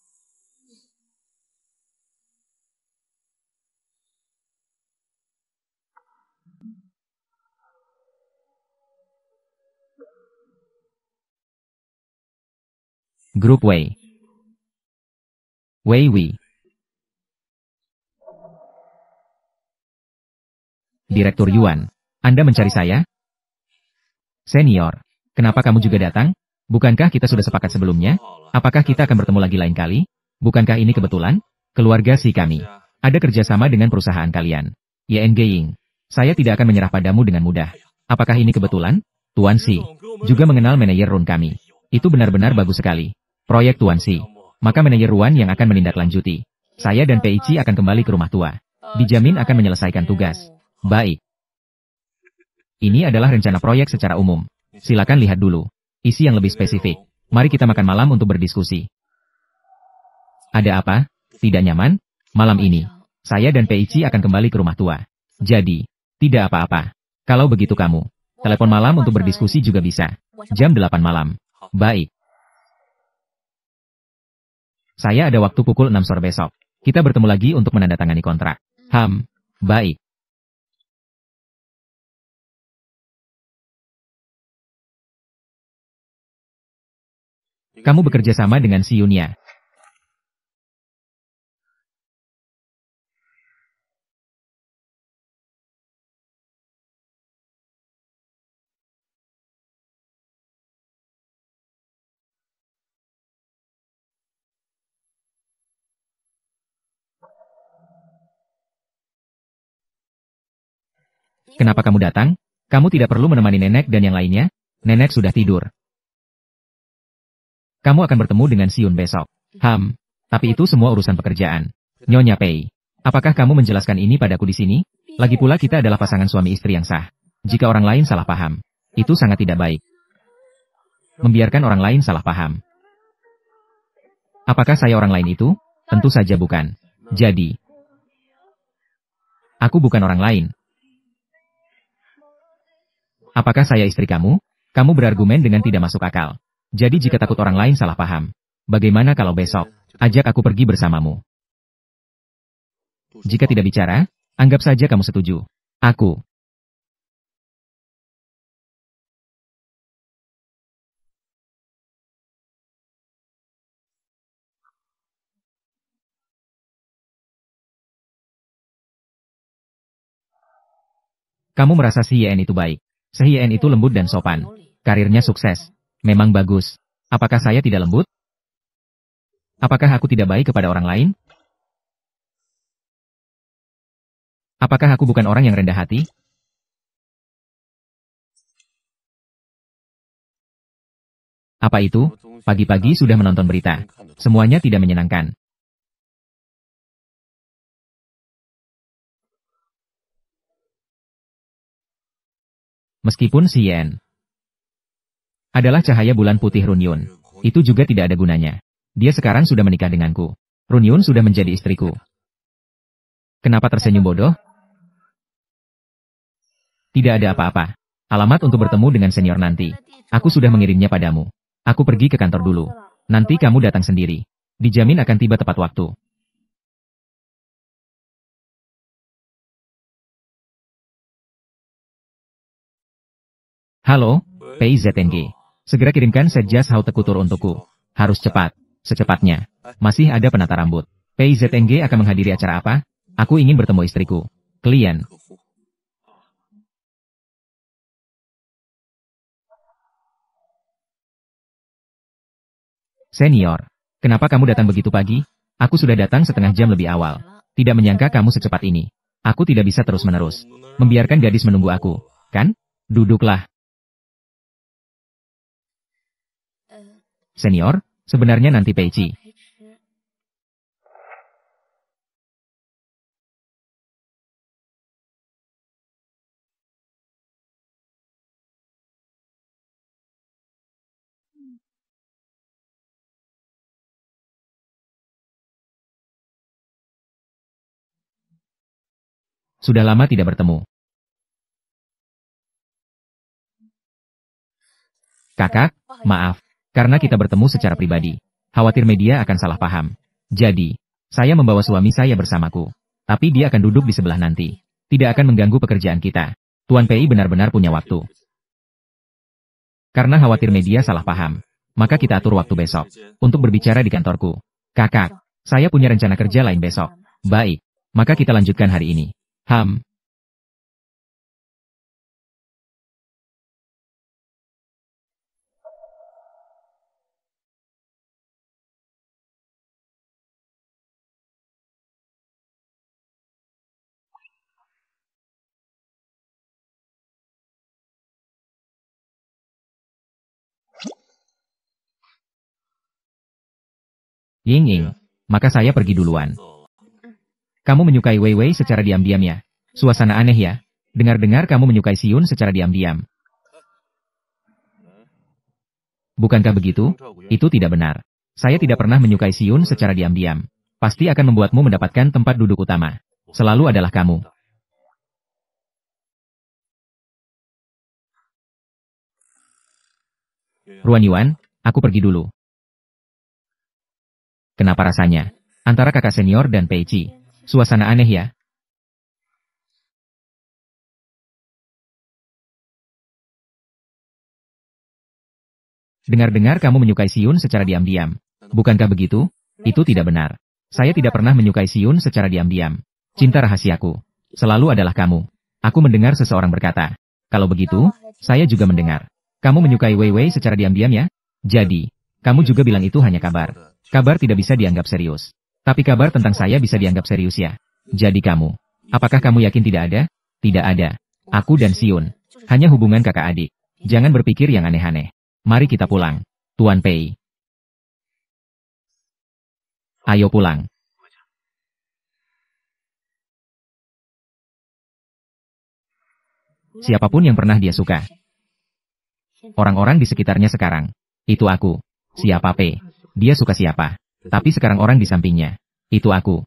Grup Wei. Wei. Direktur Yuan, Anda mencari saya? Senior, kenapa kamu juga datang? Bukankah kita sudah sepakat sebelumnya? Apakah kita akan bertemu lagi lain kali? Bukankah ini kebetulan? Keluarga Si kami. Ada kerjasama dengan perusahaan kalian. Yen Geing. Saya tidak akan menyerah padamu dengan mudah. Apakah ini kebetulan? Tuan Si. Juga mengenal manajer Run kami. Itu benar-benar bagus sekali. Proyek Tuan Si. Maka manajer Ruan yang akan menindaklanjuti. Saya dan Pei Chi akan kembali ke rumah tua. Dijamin akan menyelesaikan tugas. Baik. Ini adalah rencana proyek secara umum. Silakan lihat dulu. Isi yang lebih spesifik. Mari kita makan malam untuk berdiskusi. Ada apa? Tidak nyaman? Malam ini, saya dan Pei Chi akan kembali ke rumah tua. Jadi, tidak apa-apa. Kalau begitu kamu, telepon malam untuk berdiskusi juga bisa. Jam 8 malam. Baik. Saya ada waktu pukul 6 sore besok. Kita bertemu lagi untuk menandatangani kontrak. Baik. Kamu bekerja sama dengan si Yunya. Kenapa kamu datang? Kamu tidak perlu menemani nenek dan yang lainnya. Nenek sudah tidur. Kamu akan bertemu dengan Siun besok. Tapi itu semua urusan pekerjaan. Nyonya Pei, apakah kamu menjelaskan ini padaku di sini? Lagi pula kita adalah pasangan suami istri yang sah. Jika orang lain salah paham, itu sangat tidak baik. Membiarkan orang lain salah paham. Apakah saya orang lain itu? Tentu saja bukan. Jadi, aku bukan orang lain. Apakah saya istri kamu? Kamu berargumen dengan tidak masuk akal. Jadi jika takut orang lain salah paham, Bagaimana kalau besok? Ajak aku pergi bersamamu. Jika tidak bicara, anggap saja kamu setuju. Aku. Kamu merasa si Yen itu baik. Si Yen itu lembut dan sopan. Karirnya sukses. Memang bagus. Apakah saya tidak lembut? Apakah aku tidak baik kepada orang lain? Apakah aku bukan orang yang rendah hati? Apa itu? Pagi-pagi sudah menonton berita. Semuanya tidak menyenangkan. Meskipun si Yen adalah cahaya bulan putih Runyun, itu juga tidak ada gunanya. Dia sekarang sudah menikah denganku. Runyun sudah menjadi istriku. Kenapa tersenyum bodoh? Tidak ada apa-apa. Alamat untuk bertemu dengan senior nanti. Aku sudah mengirimnya padamu. Aku pergi ke kantor dulu. Nanti kamu datang sendiri. Dijamin akan tiba tepat waktu. Halo, PIZNG. Segera kirimkan Setjas Hau Tekutur untukku. Harus cepat. Secepatnya. Masih ada penata rambut. PIZNG akan menghadiri acara apa? Aku ingin bertemu istriku. Klien. Senior, kenapa kamu datang begitu pagi? Aku sudah datang setengah jam lebih awal. Tidak menyangka kamu secepat ini. Aku tidak bisa terus-menerus membiarkan gadis menunggu aku, kan? Duduklah. Senior, sebenarnya nanti Peici. Sudah lama tidak bertemu. Kakak, maaf. Karena kita bertemu secara pribadi. Khawatir media akan salah paham. Jadi, saya membawa suami saya bersamaku. Tapi dia akan duduk di sebelah nanti. Tidak akan mengganggu pekerjaan kita. Tuan PI benar-benar punya waktu. Karena khawatir media salah paham. Maka kita atur waktu besok. Untuk berbicara di kantorku. Kakak, saya punya rencana kerja lain besok. Baik. Maka kita lanjutkan hari ini. Ying. Maka saya pergi duluan. Kamu menyukai Wei Wei secara diam-diam ya? Suasana aneh ya? Dengar-dengar kamu menyukai Siun secara diam-diam. Bukankah begitu? Itu tidak benar. Saya tidak pernah menyukai Siun secara diam-diam. Pasti akan membuatmu mendapatkan tempat duduk utama. Selalu adalah kamu. Ruan Yuan, aku pergi dulu. Kenapa rasanya? Antara kakak senior dan Peici. Suasana aneh ya? Dengar-dengar kamu menyukai Siun secara diam-diam. Bukankah begitu? Itu tidak benar. Saya tidak pernah menyukai Siun secara diam-diam. Cinta rahasiaku selalu adalah kamu. Aku mendengar seseorang berkata. Kalau begitu, saya juga mendengar. Kamu menyukai Wei Wei secara diam-diam ya? Jadi, kamu juga bilang itu hanya kabar. Kabar tidak bisa dianggap serius. Tapi kabar tentang saya bisa dianggap serius ya? Jadi kamu. Apakah kamu yakin tidak ada? Tidak ada. Aku dan Siun. Hanya hubungan kakak adik. Jangan berpikir yang aneh-aneh. Mari kita pulang. Tuan Pei. Ayo pulang. Siapapun yang pernah dia suka. Orang-orang di sekitarnya sekarang. Itu aku. Siapa Pei? Dia suka siapa? Tapi sekarang orang di sampingnya. Itu aku.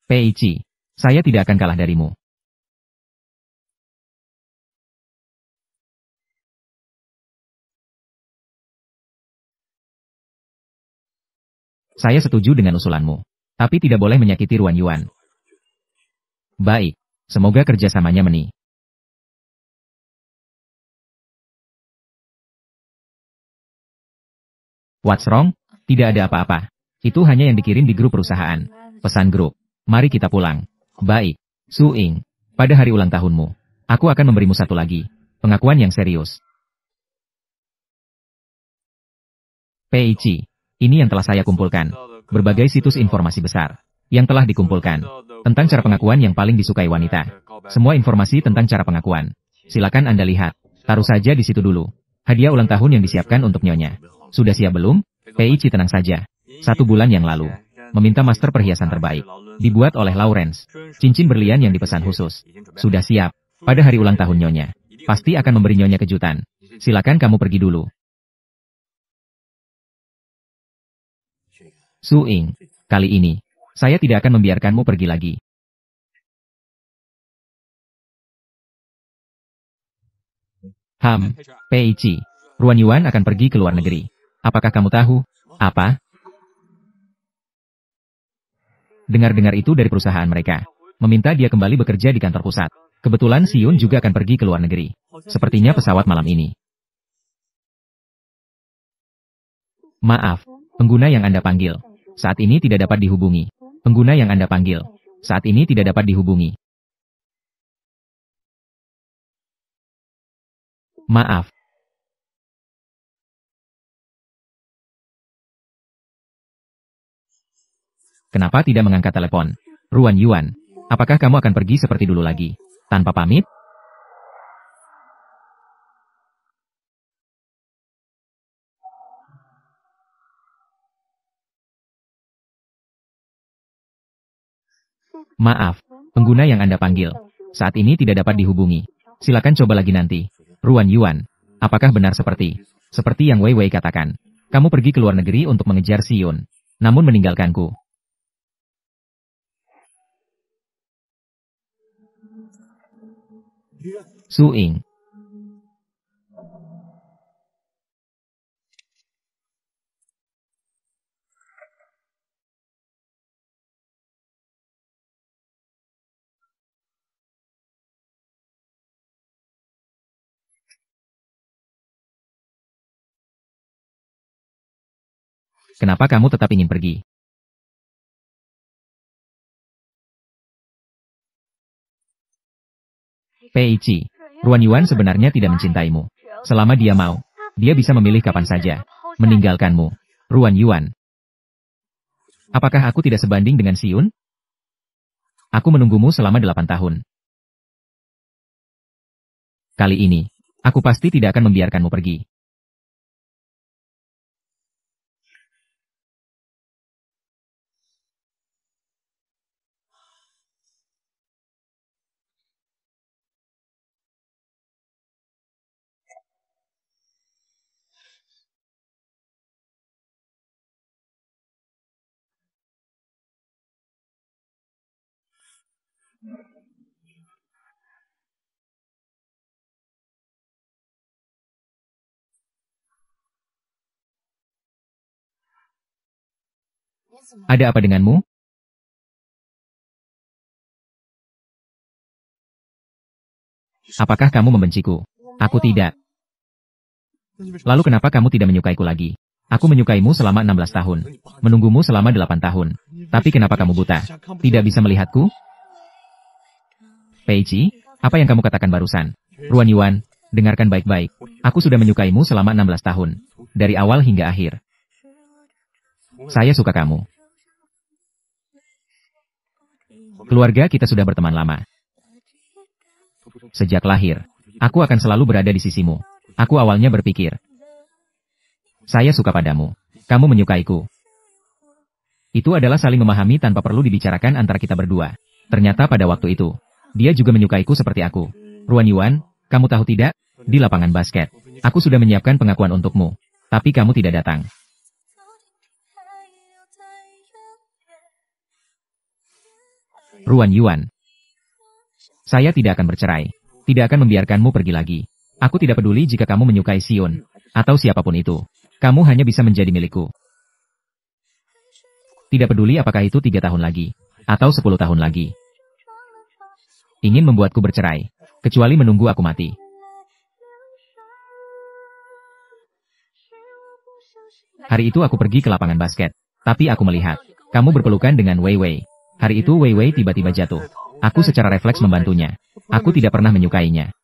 Peici. Saya tidak akan kalah darimu. Saya setuju dengan usulanmu. Tapi tidak boleh menyakiti Ruan Yuan. Baik. Semoga kerjasamanya meni. What's wrong? Tidak ada apa-apa. Itu hanya yang dikirim di grup perusahaan. Pesan grup. Mari kita pulang. Baik. Su Ying. Pada hari ulang tahunmu, aku akan memberimu satu lagi. Pengakuan yang serius. Peichi. Ini yang telah saya kumpulkan. Berbagai situs informasi besar yang telah dikumpulkan tentang cara pengakuan yang paling disukai wanita. Semua informasi tentang cara pengakuan. Silakan Anda lihat. Taruh saja di situ dulu. Hadiah ulang tahun yang disiapkan untuk Nyonya. Sudah siap belum? Peichi tenang saja. 1 bulan yang lalu, meminta master perhiasan terbaik. Dibuat oleh Lawrence. Cincin berlian yang dipesan khusus. Sudah siap. Pada hari ulang tahun Nyonya. Pasti akan memberi Nyonya kejutan. Silakan kamu pergi dulu. Su Ying, kali ini, saya tidak akan membiarkanmu pergi lagi. Peichi, Ruan Yuan akan pergi ke luar negeri. Apakah kamu tahu? Apa? Dengar-dengar itu dari perusahaan mereka. Meminta dia kembali bekerja di kantor pusat. Kebetulan Siun juga akan pergi ke luar negeri. Sepertinya pesawat malam ini. Maaf, pengguna yang Anda panggil saat ini tidak dapat dihubungi. Pengguna yang Anda panggil saat ini tidak dapat dihubungi. Maaf. Kenapa tidak mengangkat telepon? Ruan Yuan, apakah kamu akan pergi seperti dulu lagi? Tanpa pamit? Maaf, pengguna yang Anda panggil saat ini tidak dapat dihubungi. Silakan coba lagi nanti. Ruan Yuan, apakah benar seperti yang Wei Wei katakan? Kamu pergi ke luar negeri untuk mengejar Siun, namun meninggalkanku. Su Ying. Kenapa kamu tetap ingin pergi? Peichi, Ruan Yuan sebenarnya tidak mencintaimu. Selama dia mau, dia bisa memilih kapan saja meninggalkanmu. Ruan Yuan. Apakah aku tidak sebanding dengan Siun? Aku menunggumu selama 8 tahun. Kali ini, aku pasti tidak akan membiarkanmu pergi. Ada apa denganmu? Apakah kamu membenciku? Aku tidak. Lalu kenapa kamu tidak menyukaiku lagi? Aku menyukaimu selama 16 tahun. Menunggumu selama 8 tahun. Tapi kenapa kamu buta? Tidak bisa melihatku? Peichi, apa yang kamu katakan barusan? Ruan Yuan, dengarkan baik-baik. Aku sudah menyukaimu selama 16 tahun. Dari awal hingga akhir. Saya suka kamu. Keluarga kita sudah berteman lama. Sejak lahir, aku akan selalu berada di sisimu. Aku awalnya berpikir, saya suka padamu. Kamu menyukaiku. Itu adalah saling memahami tanpa perlu dibicarakan antara kita berdua. Ternyata pada waktu itu, dia juga menyukaiku seperti aku. Ruan Yuan, kamu tahu tidak? Di lapangan basket, aku sudah menyiapkan pengakuan untukmu. Tapi kamu tidak datang. Ruan Yuan. Saya tidak akan bercerai. Tidak akan membiarkanmu pergi lagi. Aku tidak peduli jika kamu menyukai Siun, atau siapapun itu. Kamu hanya bisa menjadi milikku. Tidak peduli apakah itu 3 tahun lagi, atau 10 tahun lagi. Ingin membuatku bercerai, kecuali menunggu aku mati. Hari itu aku pergi ke lapangan basket, tapi aku melihat, kamu berpelukan dengan Wei Wei. Hari itu Wei Wei tiba-tiba jatuh. Aku secara refleks membantunya. Aku tidak pernah menyukainya.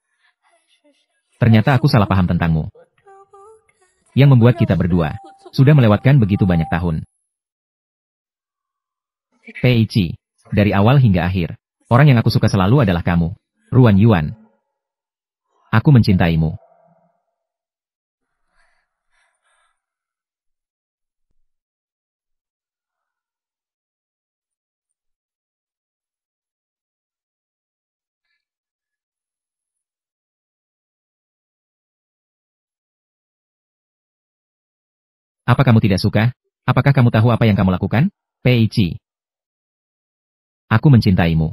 Ternyata aku salah paham tentangmu. Yang membuat kita berdua sudah melewatkan begitu banyak tahun. Peichi, dari awal hingga akhir, orang yang aku suka selalu adalah kamu, Ruan Yuan. Aku mencintaimu. Apa kamu tidak suka? Apakah kamu tahu apa yang kamu lakukan? Peichi. Aku mencintaimu.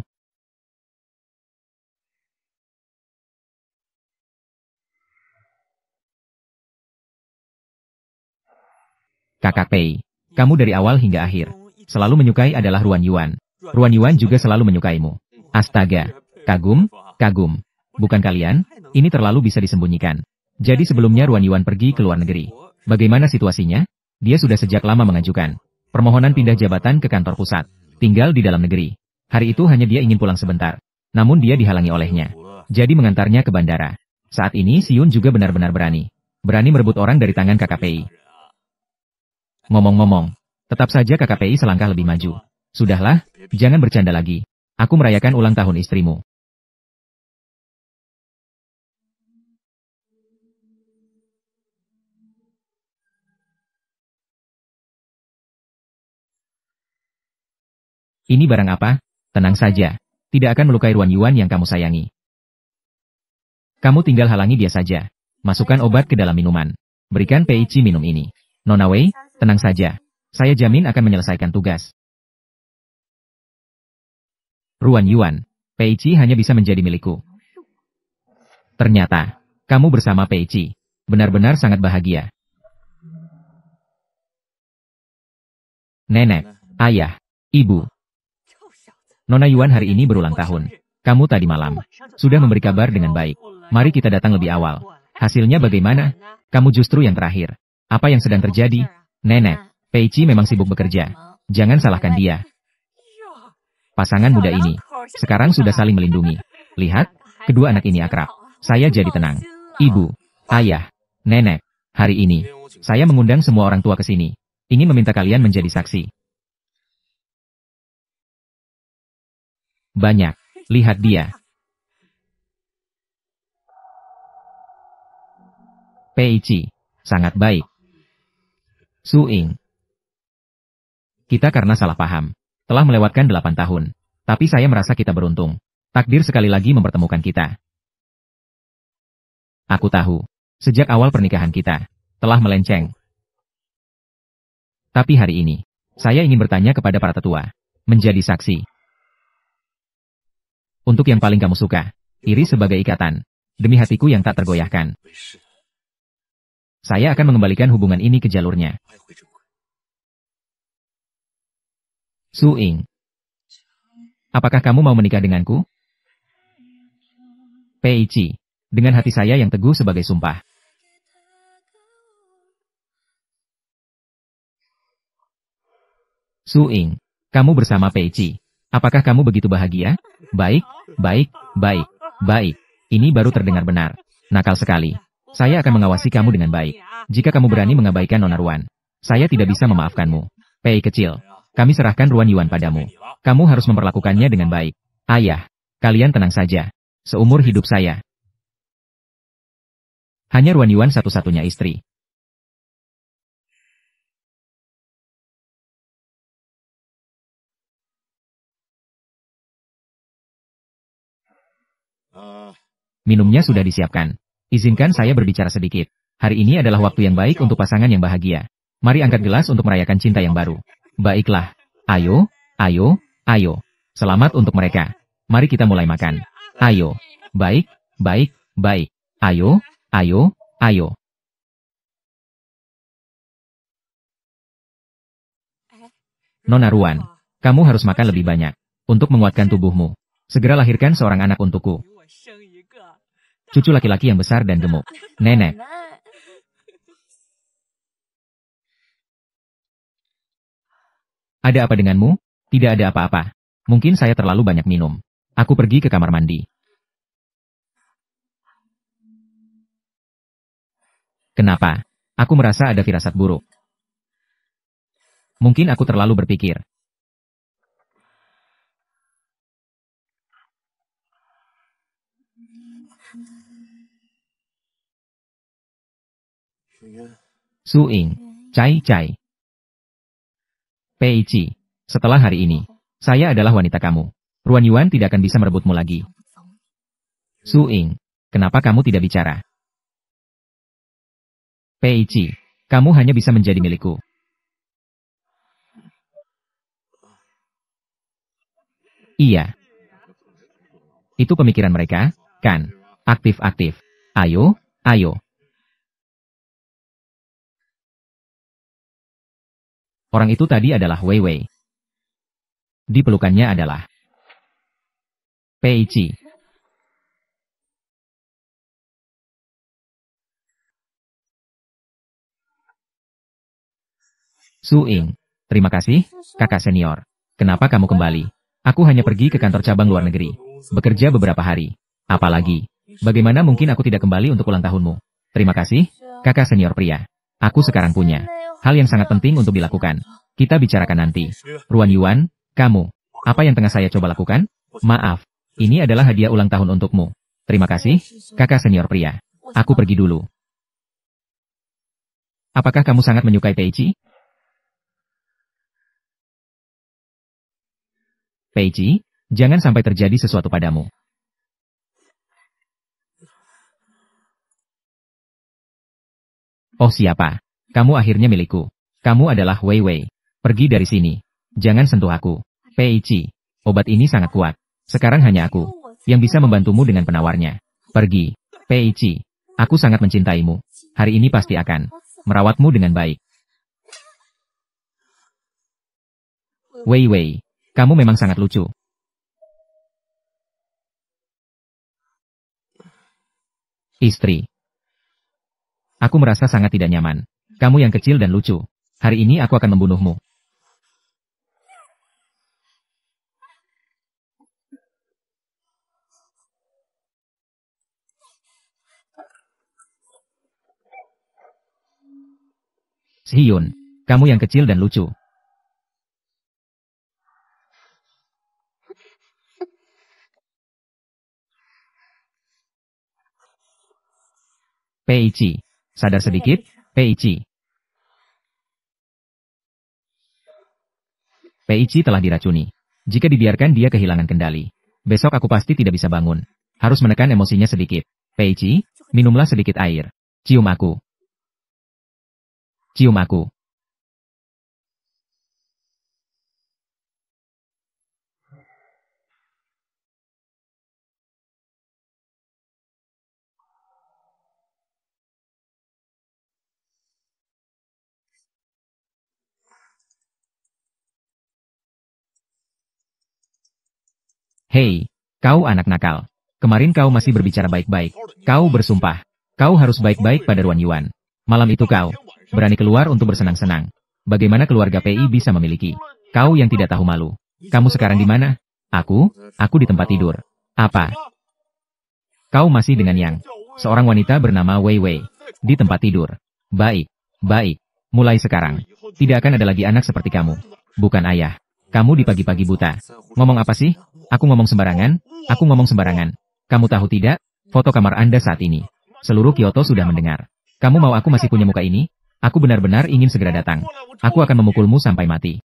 Kakak Pei, kamu dari awal hingga akhir selalu menyukai adalah Ruan Yuan. Ruan Yuan juga selalu menyukaimu. Astaga, kagum, kagum. Bukan kalian? Ini terlalu bisa disembunyikan. Jadi sebelumnya Ruan Yuan pergi ke luar negeri. Bagaimana situasinya? Dia sudah sejak lama mengajukan permohonan pindah jabatan ke kantor pusat. Tinggal di dalam negeri. Hari itu hanya dia ingin pulang sebentar. Namun dia dihalangi olehnya. Jadi mengantarnya ke bandara. Saat ini Siun juga benar-benar berani. Berani merebut orang dari tangan KKPI. Ngomong-ngomong, tetap saja KKPI selangkah lebih maju. Sudahlah, jangan bercanda lagi. Aku merayakan ulang tahun istrimu. Ini barang apa? Tenang saja. Tidak akan melukai Ruan Yuan yang kamu sayangi. Kamu tinggal halangi dia saja. Masukkan obat ke dalam minuman. Berikan Peichi minum ini. Nona Wei, tenang saja. Saya jamin akan menyelesaikan tugas. Ruan Yuan, Peichi hanya bisa menjadi milikku. Ternyata, kamu bersama Peichi. Benar-benar sangat bahagia. Nenek, ayah, ibu. Nona Yuan hari ini berulang tahun. Kamu tadi malam sudah memberi kabar dengan baik. Mari kita datang lebih awal. Hasilnya bagaimana? Kamu justru yang terakhir. Apa yang sedang terjadi? Nenek, Peichi memang sibuk bekerja. Jangan salahkan dia. Pasangan muda ini sekarang sudah saling melindungi. Lihat, kedua anak ini akrab. Saya jadi tenang. Ibu, ayah, nenek, hari ini saya mengundang semua orang tua ke sini. Ingin meminta kalian menjadi saksi. Banyak. Lihat dia. Peichi. Sangat baik. Suing. Kita karena salah paham. Telah melewatkan 8 tahun. Tapi saya merasa kita beruntung. Takdir sekali lagi mempertemukan kita. Aku tahu. Sejak awal pernikahan kita. Telah melenceng. Tapi hari ini. Saya ingin bertanya kepada para tetua. Menjadi saksi. Untuk yang paling kamu suka, iri sebagai ikatan. Demi hatiku yang tak tergoyahkan. Saya akan mengembalikan hubungan ini ke jalurnya. Suing. Apakah kamu mau menikah denganku? Peichi. Dengan hati saya yang teguh sebagai sumpah. Suing. Kamu bersama Peichi. Apakah kamu begitu bahagia? Baik, baik, baik, baik. Ini baru terdengar benar. Nakal sekali. Saya akan mengawasi kamu dengan baik. Jika kamu berani mengabaikan Nona Ruan, saya tidak bisa memaafkanmu. Pei kecil, kami serahkan Ruan Yuan padamu. Kamu harus memperlakukannya dengan baik. Ayah, kalian tenang saja. Seumur hidup saya. Hanya Ruan Yuan satu-satunya istri. Minumnya sudah disiapkan. Izinkan saya berbicara sedikit. Hari ini adalah waktu yang baik untuk pasangan yang bahagia. Mari angkat gelas untuk merayakan cinta yang baru. Baiklah. Ayo, ayo, ayo. Selamat untuk mereka. Mari kita mulai makan. Ayo. Baik, baik, baik. Ayo, ayo, ayo. Nona Ruan, kamu harus makan lebih banyak. Untuk menguatkan tubuhmu. Segera lahirkan seorang anak untukku. Cucu laki-laki yang besar dan gemuk. Nenek. Ada apa denganmu? Tidak ada apa-apa. Mungkin saya terlalu banyak minum. Aku pergi ke kamar mandi. Kenapa? Aku merasa ada firasat buruk. Mungkin aku terlalu berpikir. Su Ying, Cai Cai. Pei Qi, setelah hari ini, saya adalah wanita kamu. Ruan Yuan tidak akan bisa merebutmu lagi. Su Ying, kenapa kamu tidak bicara? Pei Qi, kamu hanya bisa menjadi milikku. Iya. Itu pemikiran mereka, kan? Aktif-aktif. Ayo, ayo. Orang itu tadi adalah Wei Wei. Di pelukannya adalah Pei Qi. Su Ying, terima kasih, kakak senior. Kenapa kamu kembali? Aku hanya pergi ke kantor cabang luar negeri. Bekerja beberapa hari. Apalagi, bagaimana mungkin aku tidak kembali untuk ulang tahunmu? Terima kasih, kakak senior pria. Aku sekarang punya hal yang sangat penting untuk dilakukan. Kita bicarakan nanti. Ruan Yuan, kamu, apa yang tengah saya coba lakukan? Maaf, ini adalah hadiah ulang tahun untukmu. Terima kasih, kakak senior pria. Aku pergi dulu. Apakah kamu sangat menyukai Pei Qi? Pei Qi, jangan sampai terjadi sesuatu padamu. Oh siapa? Kamu akhirnya milikku. Kamu adalah Wei Wei. Pergi dari sini. Jangan sentuh aku. Pei Qi, obat ini sangat kuat. Sekarang hanya aku yang bisa membantumu dengan penawarnya. Pergi. Pei Qi, aku sangat mencintaimu. Hari ini pasti akan merawatmu dengan baik. Wei Wei, kamu memang sangat lucu. Istri. Aku merasa sangat tidak nyaman. Kamu yang kecil dan lucu. Hari ini aku akan membunuhmu. Hyun, kamu yang kecil dan lucu. Pei Qi, sadar sedikit, Pei Qi. Pei Qi telah diracuni. Jika dibiarkan dia kehilangan kendali. Besok aku pasti tidak bisa bangun. Harus menekan emosinya sedikit. Pei Qi, minumlah sedikit air. Cium aku. Cium aku. Hei, kau anak nakal. Kemarin kau masih berbicara baik-baik. Kau bersumpah. Kau harus baik-baik pada Ruan Yuan. Malam itu kau berani keluar untuk bersenang-senang. Bagaimana keluarga PI bisa memiliki? Kau yang tidak tahu malu. Kamu sekarang di mana? Aku di tempat tidur. Apa? Kau masih dengan Yang, seorang wanita bernama Wei Wei. Di tempat tidur. Baik, baik. Mulai sekarang, tidak akan ada lagi anak seperti kamu. Bukan ayah. Kamu di pagi-pagi buta. Ngomong apa sih? Aku ngomong sembarangan? Aku ngomong sembarangan. Kamu tahu tidak? Foto kamar Anda saat ini. Seluruh Kyoto sudah mendengar. Kamu mau aku masih punya muka ini? Aku benar-benar ingin segera datang. Aku akan memukulmu sampai mati.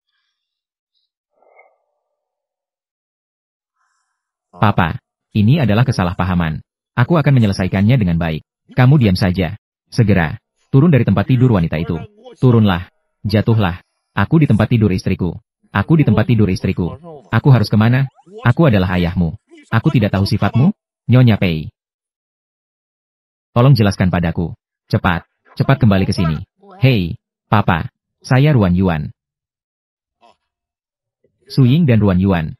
Papa, ini adalah kesalahpahaman. Aku akan menyelesaikannya dengan baik. Kamu diam saja. Segera. Turun dari tempat tidur wanita itu. Turunlah. Jatuhlah. Aku di tempat tidur istriku. Aku di tempat tidur istriku. Aku harus kemana? Aku adalah ayahmu. Aku tidak tahu sifatmu, Nyonya Pei. Tolong jelaskan padaku. Cepat, cepat kembali ke sini. Hei, Papa. Saya Ruan Yuan. Su Ying dan Ruan Yuan.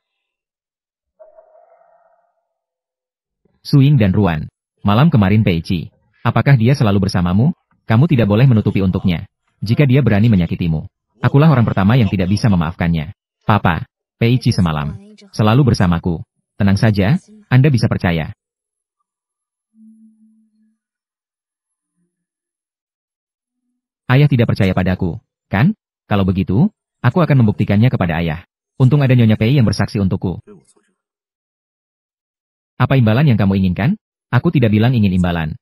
Su Ying dan Ruan. Malam kemarin Peici. Apakah dia selalu bersamamu? Kamu tidak boleh menutupi untuknya. Jika dia berani menyakitimu, akulah orang pertama yang tidak bisa memaafkannya. Papa, Peici semalam selalu bersamaku. Tenang saja, Anda bisa percaya. Ayah tidak percaya padaku, kan? Kalau begitu, aku akan membuktikannya kepada ayah. Untung ada Nyonya Pei yang bersaksi untukku. Apa imbalan yang kamu inginkan? Aku tidak bilang ingin imbalan.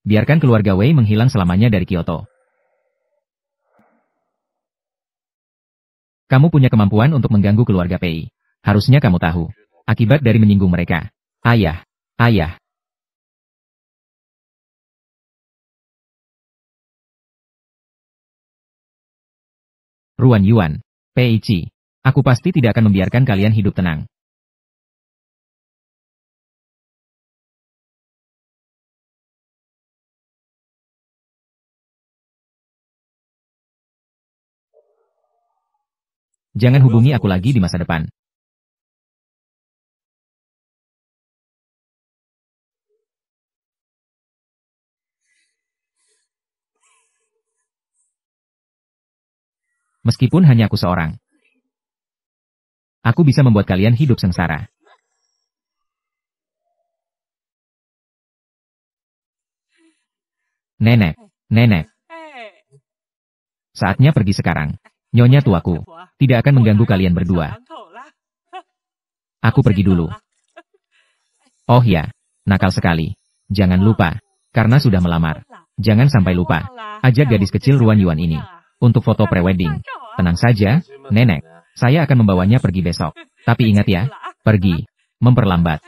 Biarkan keluarga Wei menghilang selamanya dari Kyoto. Kamu punya kemampuan untuk mengganggu keluarga Pei. Harusnya kamu tahu. Akibat dari menyinggung mereka. Ayah. Ayah. Ruan Yuan. Peici. Aku pasti tidak akan membiarkan kalian hidup tenang. Jangan hubungi aku lagi di masa depan. Meskipun hanya aku seorang. Aku bisa membuat kalian hidup sengsara. Nenek. Nenek. Saatnya pergi sekarang. Nyonya tuaku. Tidak akan mengganggu kalian berdua. Aku pergi dulu. Oh ya. Nakal sekali. Jangan lupa. Karena sudah melamar. Jangan sampai lupa. Ajak gadis kecil Ruan Yuan ini. Untuk foto prewedding. Tenang saja, Nenek. Saya akan membawanya pergi besok. Tapi ingat ya. Pergi. Memperlambat.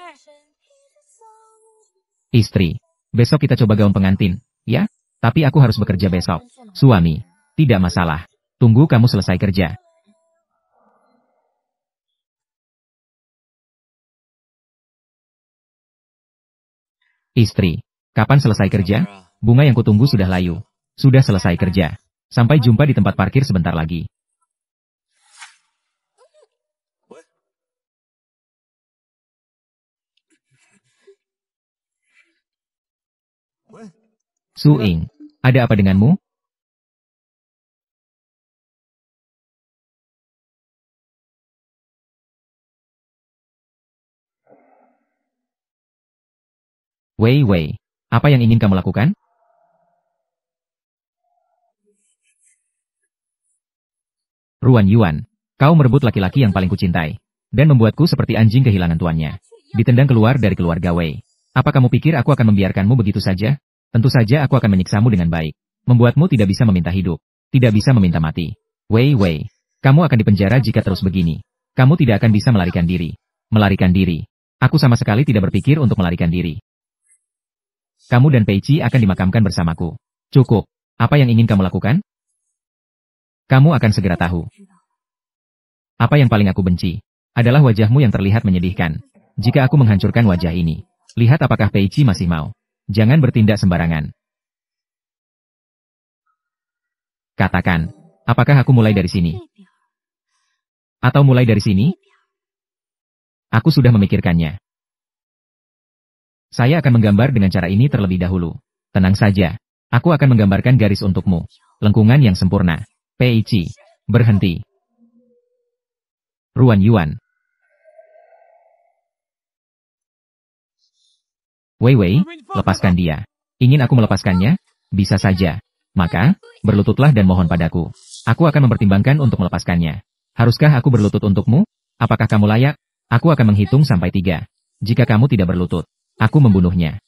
Istri. Besok kita coba gaun pengantin. Ya? Tapi aku harus bekerja besok. Suami. Tidak masalah. Tunggu kamu selesai kerja. Istri. Kapan selesai kerja? Bunga yang kutunggu sudah layu. Sudah selesai kerja. Sampai jumpa di tempat parkir sebentar lagi. Su Ying. Ada apa denganmu? Wei Wei. Apa yang ingin kamu lakukan? Ruan Yuan. Kau merebut laki-laki yang paling kucintai. Dan membuatku seperti anjing kehilangan tuannya. Ditendang keluar dari keluarga Wei. Apa kamu pikir aku akan membiarkanmu begitu saja? Tentu saja aku akan menyiksamu dengan baik. Membuatmu tidak bisa meminta hidup. Tidak bisa meminta mati. Wei Wei. Kamu akan dipenjara jika terus begini. Kamu tidak akan bisa melarikan diri. Melarikan diri. Aku sama sekali tidak berpikir untuk melarikan diri. Kamu dan Peici akan dimakamkan bersamaku. Cukup. Apa yang ingin kamu lakukan? Kamu akan segera tahu. Apa yang paling aku benci adalah wajahmu yang terlihat menyedihkan. Jika aku menghancurkan wajah ini, lihat apakah Peici masih mau. Jangan bertindak sembarangan. Katakan, apakah aku mulai dari sini? Atau mulai dari sini? Aku sudah memikirkannya. Saya akan menggambar dengan cara ini terlebih dahulu. Tenang saja. Aku akan menggambarkan garis untukmu. Lengkungan yang sempurna. Peici. Berhenti. Ruan Yuan. Wei Wei, lepaskan dia. Ingin aku melepaskannya? Bisa saja. Maka, berlututlah dan mohon padaku. Aku akan mempertimbangkan untuk melepaskannya. Haruskah aku berlutut untukmu? Apakah kamu layak? Aku akan menghitung sampai 3. Jika kamu tidak berlutut, aku membunuhnya.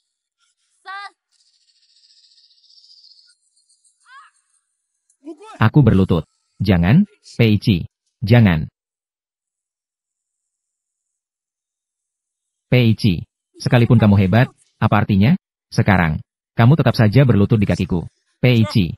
Aku berlutut. Jangan, Peici. Jangan. Peici. Sekalipun kamu hebat, apa artinya? Sekarang, kamu tetap saja berlutut di kakiku. Peici.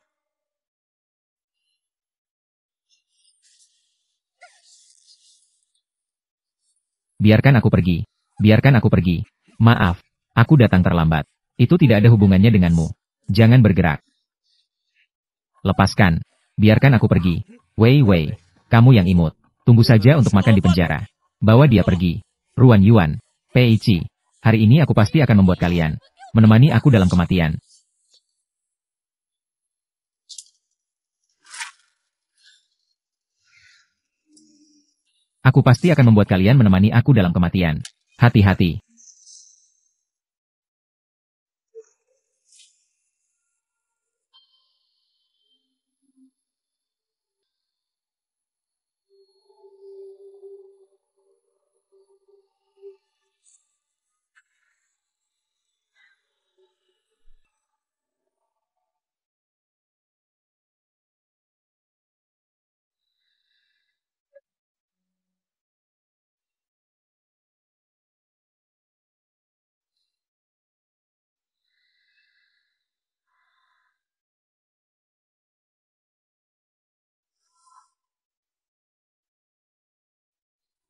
Biarkan aku pergi. Biarkan aku pergi. Maaf, aku datang terlambat. Itu tidak ada hubungannya denganmu. Jangan bergerak. Lepaskan. Biarkan aku pergi. Wei Wei, kamu yang imut. Tunggu saja untuk makan di penjara. Bawa dia pergi. Ruan Yuan, Pei Qi. Hari ini aku pasti akan membuat kalian menemani aku dalam kematian. Aku pasti akan membuat kalian menemani aku dalam kematian. Hati-hati.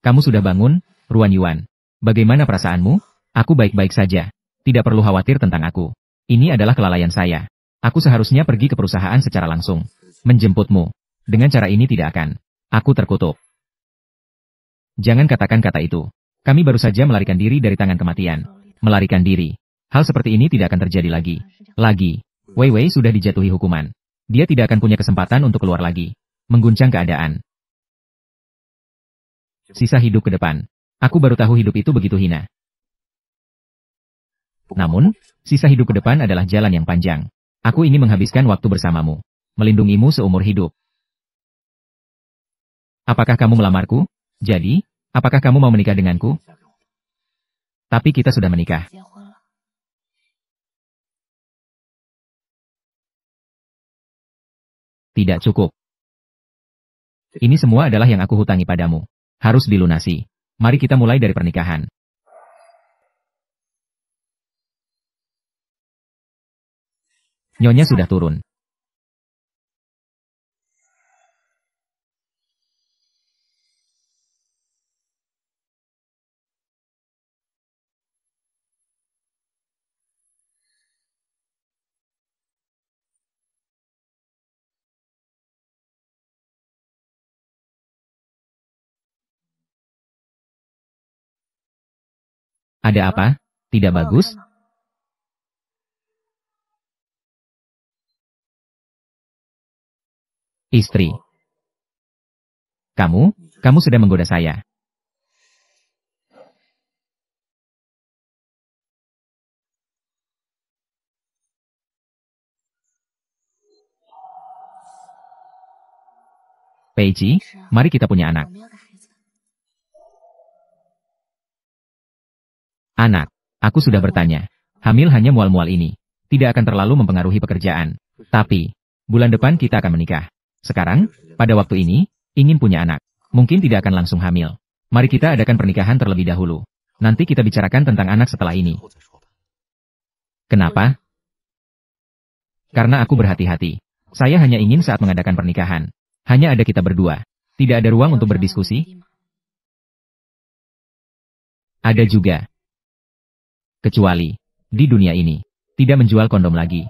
Kamu sudah bangun, Ruan Yuan. Bagaimana perasaanmu? Aku baik-baik saja. Tidak perlu khawatir tentang aku. Ini adalah kelalaian saya. Aku seharusnya pergi ke perusahaan secara langsung. Menjemputmu. Dengan cara ini tidak akan. Aku terkutuk. Jangan katakan kata itu. Kami baru saja melarikan diri dari tangan kematian. Melarikan diri. Hal seperti ini tidak akan terjadi lagi. Wei Wei sudah dijatuhi hukuman. Dia tidak akan punya kesempatan untuk keluar lagi. Mengguncang keadaan. Sisa hidup ke depan. Aku baru tahu hidup itu begitu hina. Namun, sisa hidup ke depan adalah jalan yang panjang. Aku ingin menghabiskan waktu bersamamu. Melindungimu seumur hidup. Apakah kamu melamarku? Jadi, apakah kamu mau menikah denganku? Tapi kita sudah menikah. Tidak cukup. Ini semua adalah yang aku hutangi padamu. Harus dilunasi. Mari kita mulai dari pernikahan. Nyonya sudah turun. Ada apa? Tidak bagus? Istri. Kamu sudah menggoda saya. Pei Qi, mari kita punya anak. Anak, aku sudah bertanya. Hamil hanya mual-mual ini. Tidak akan terlalu mempengaruhi pekerjaan. Tapi, bulan depan kita akan menikah. Sekarang, pada waktu ini, ingin punya anak. Mungkin tidak akan langsung hamil. Mari kita adakan pernikahan terlebih dahulu. Nanti kita bicarakan tentang anak setelah ini. Kenapa? Karena aku berhati-hati. Saya hanya ingin saat mengadakan pernikahan. Hanya ada kita berdua. Tidak ada ruang untuk berdiskusi. Ada juga. Kecuali, di dunia ini, tidak menjual kondom lagi.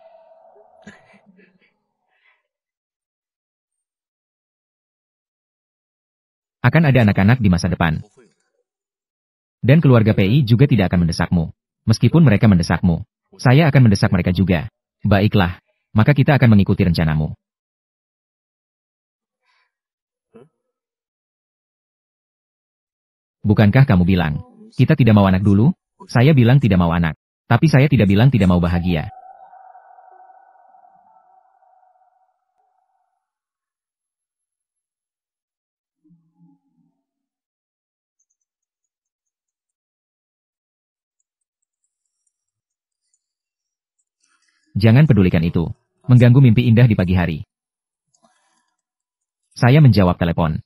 Akan ada anak-anak di masa depan. Dan keluarga PI juga tidak akan mendesakmu. Meskipun mereka mendesakmu, saya akan mendesak mereka juga. Baiklah, maka kita akan mengikuti rencanamu. Bukankah kamu bilang, kita tidak mau anak dulu? Saya bilang tidak mau anak. Tapi saya tidak bilang tidak mau bahagia. Jangan pedulikan itu. Mengganggu mimpi indah di pagi hari. Saya menjawab telepon.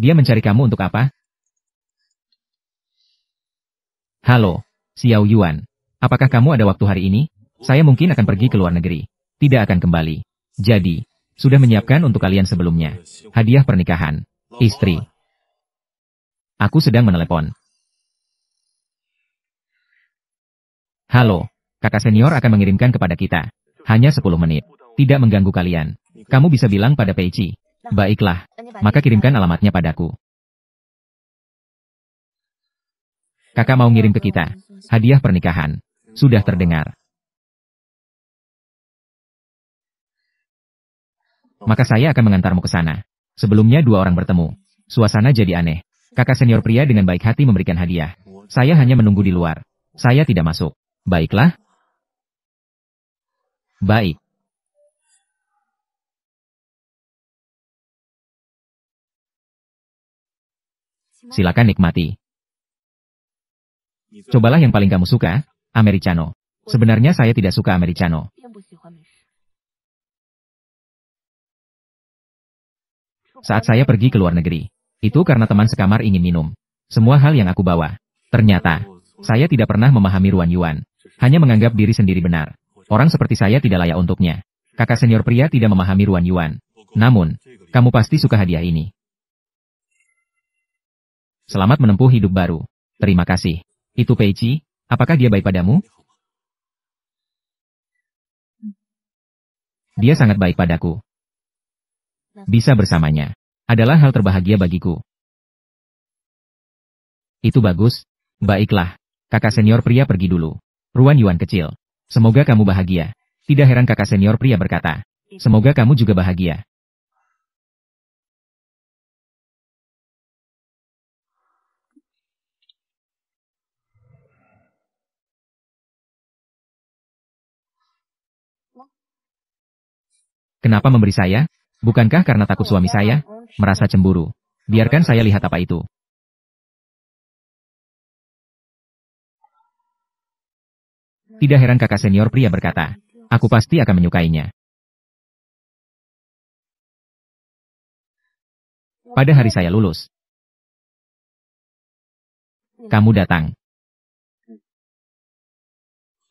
Dia mencari kamu untuk apa? Halo, Xiao Yuan. Apakah kamu ada waktu hari ini? Saya mungkin akan pergi ke luar negeri. Tidak akan kembali. Jadi, sudah menyiapkan untuk kalian sebelumnya. Hadiah pernikahan. Istri. Aku sedang menelepon. Halo, kakak senior akan mengirimkan kepada kita. Hanya 10 menit. Tidak mengganggu kalian. Kamu bisa bilang pada Peici. Baiklah, maka kirimkan alamatnya padaku. Kakak mau ngirim ke kita. Hadiah pernikahan. Sudah terdengar. Maka saya akan mengantarmu ke sana. Sebelumnya 2 orang bertemu. Suasana jadi aneh. Kakak senior pria dengan baik hati memberikan hadiah. Saya hanya menunggu di luar. Saya tidak masuk. Baiklah. Baik. Silakan nikmati. Cobalah yang paling kamu suka, Americano. Sebenarnya saya tidak suka Americano. Saat saya pergi ke luar negeri, itu karena teman sekamar ingin minum. Semua hal yang aku bawa. Ternyata, saya tidak pernah memahami Ruan Yuan. Hanya menganggap diri sendiri benar. Orang seperti saya tidak layak untuknya. Kakak senior pria tidak memahami Ruan Yuan. Namun, kamu pasti suka hadiah ini. Selamat menempuh hidup baru. Terima kasih. Itu Peici, apakah dia baik padamu? Dia sangat baik padaku. Bisa bersamanya adalah hal terbahagia bagiku. Itu bagus. Baiklah, kakak senior pria pergi dulu. Ruan Yuan kecil. Semoga kamu bahagia. Tidak heran kakak senior pria berkata. Semoga kamu juga bahagia. Kenapa memberi saya? Bukankah karena takut suami saya merasa cemburu? Biarkan saya lihat apa itu. Tidak heran kakak senior pria berkata, aku pasti akan menyukainya. Pada hari saya lulus, kamu datang.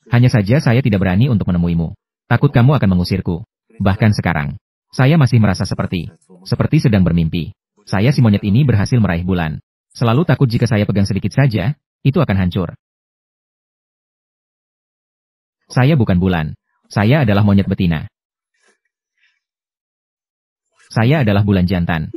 Hanya saja saya tidak berani untuk menemuimu. Takut kamu akan mengusirku. Bahkan sekarang, saya masih merasa seperti sedang bermimpi. Saya si monyet ini berhasil meraih bulan. Selalu takut jika saya pegang sedikit saja, itu akan hancur. Saya bukan bulan. Saya adalah monyet betina. Saya adalah bulan jantan.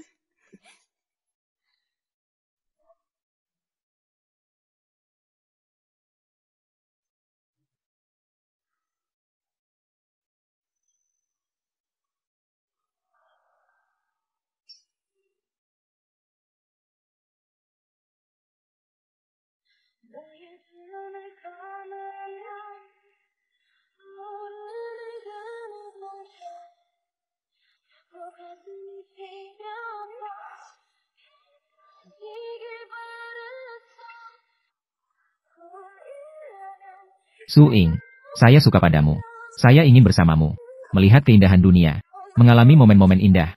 Suing, saya suka padamu. Saya ingin bersamamu. Melihat keindahan dunia. Mengalami momen-momen indah.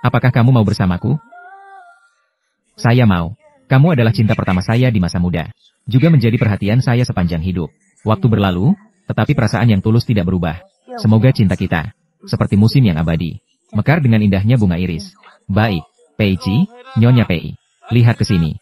Apakah kamu mau bersamaku? Saya mau. Kamu adalah cinta pertama saya di masa muda. Juga menjadi perhatian saya sepanjang hidup. Waktu berlalu, tetapi perasaan yang tulus tidak berubah. Semoga cinta kita, seperti musim yang abadi, mekar dengan indahnya bunga iris. Baik, Peici, Nyonya Pei. Lihat ke sini.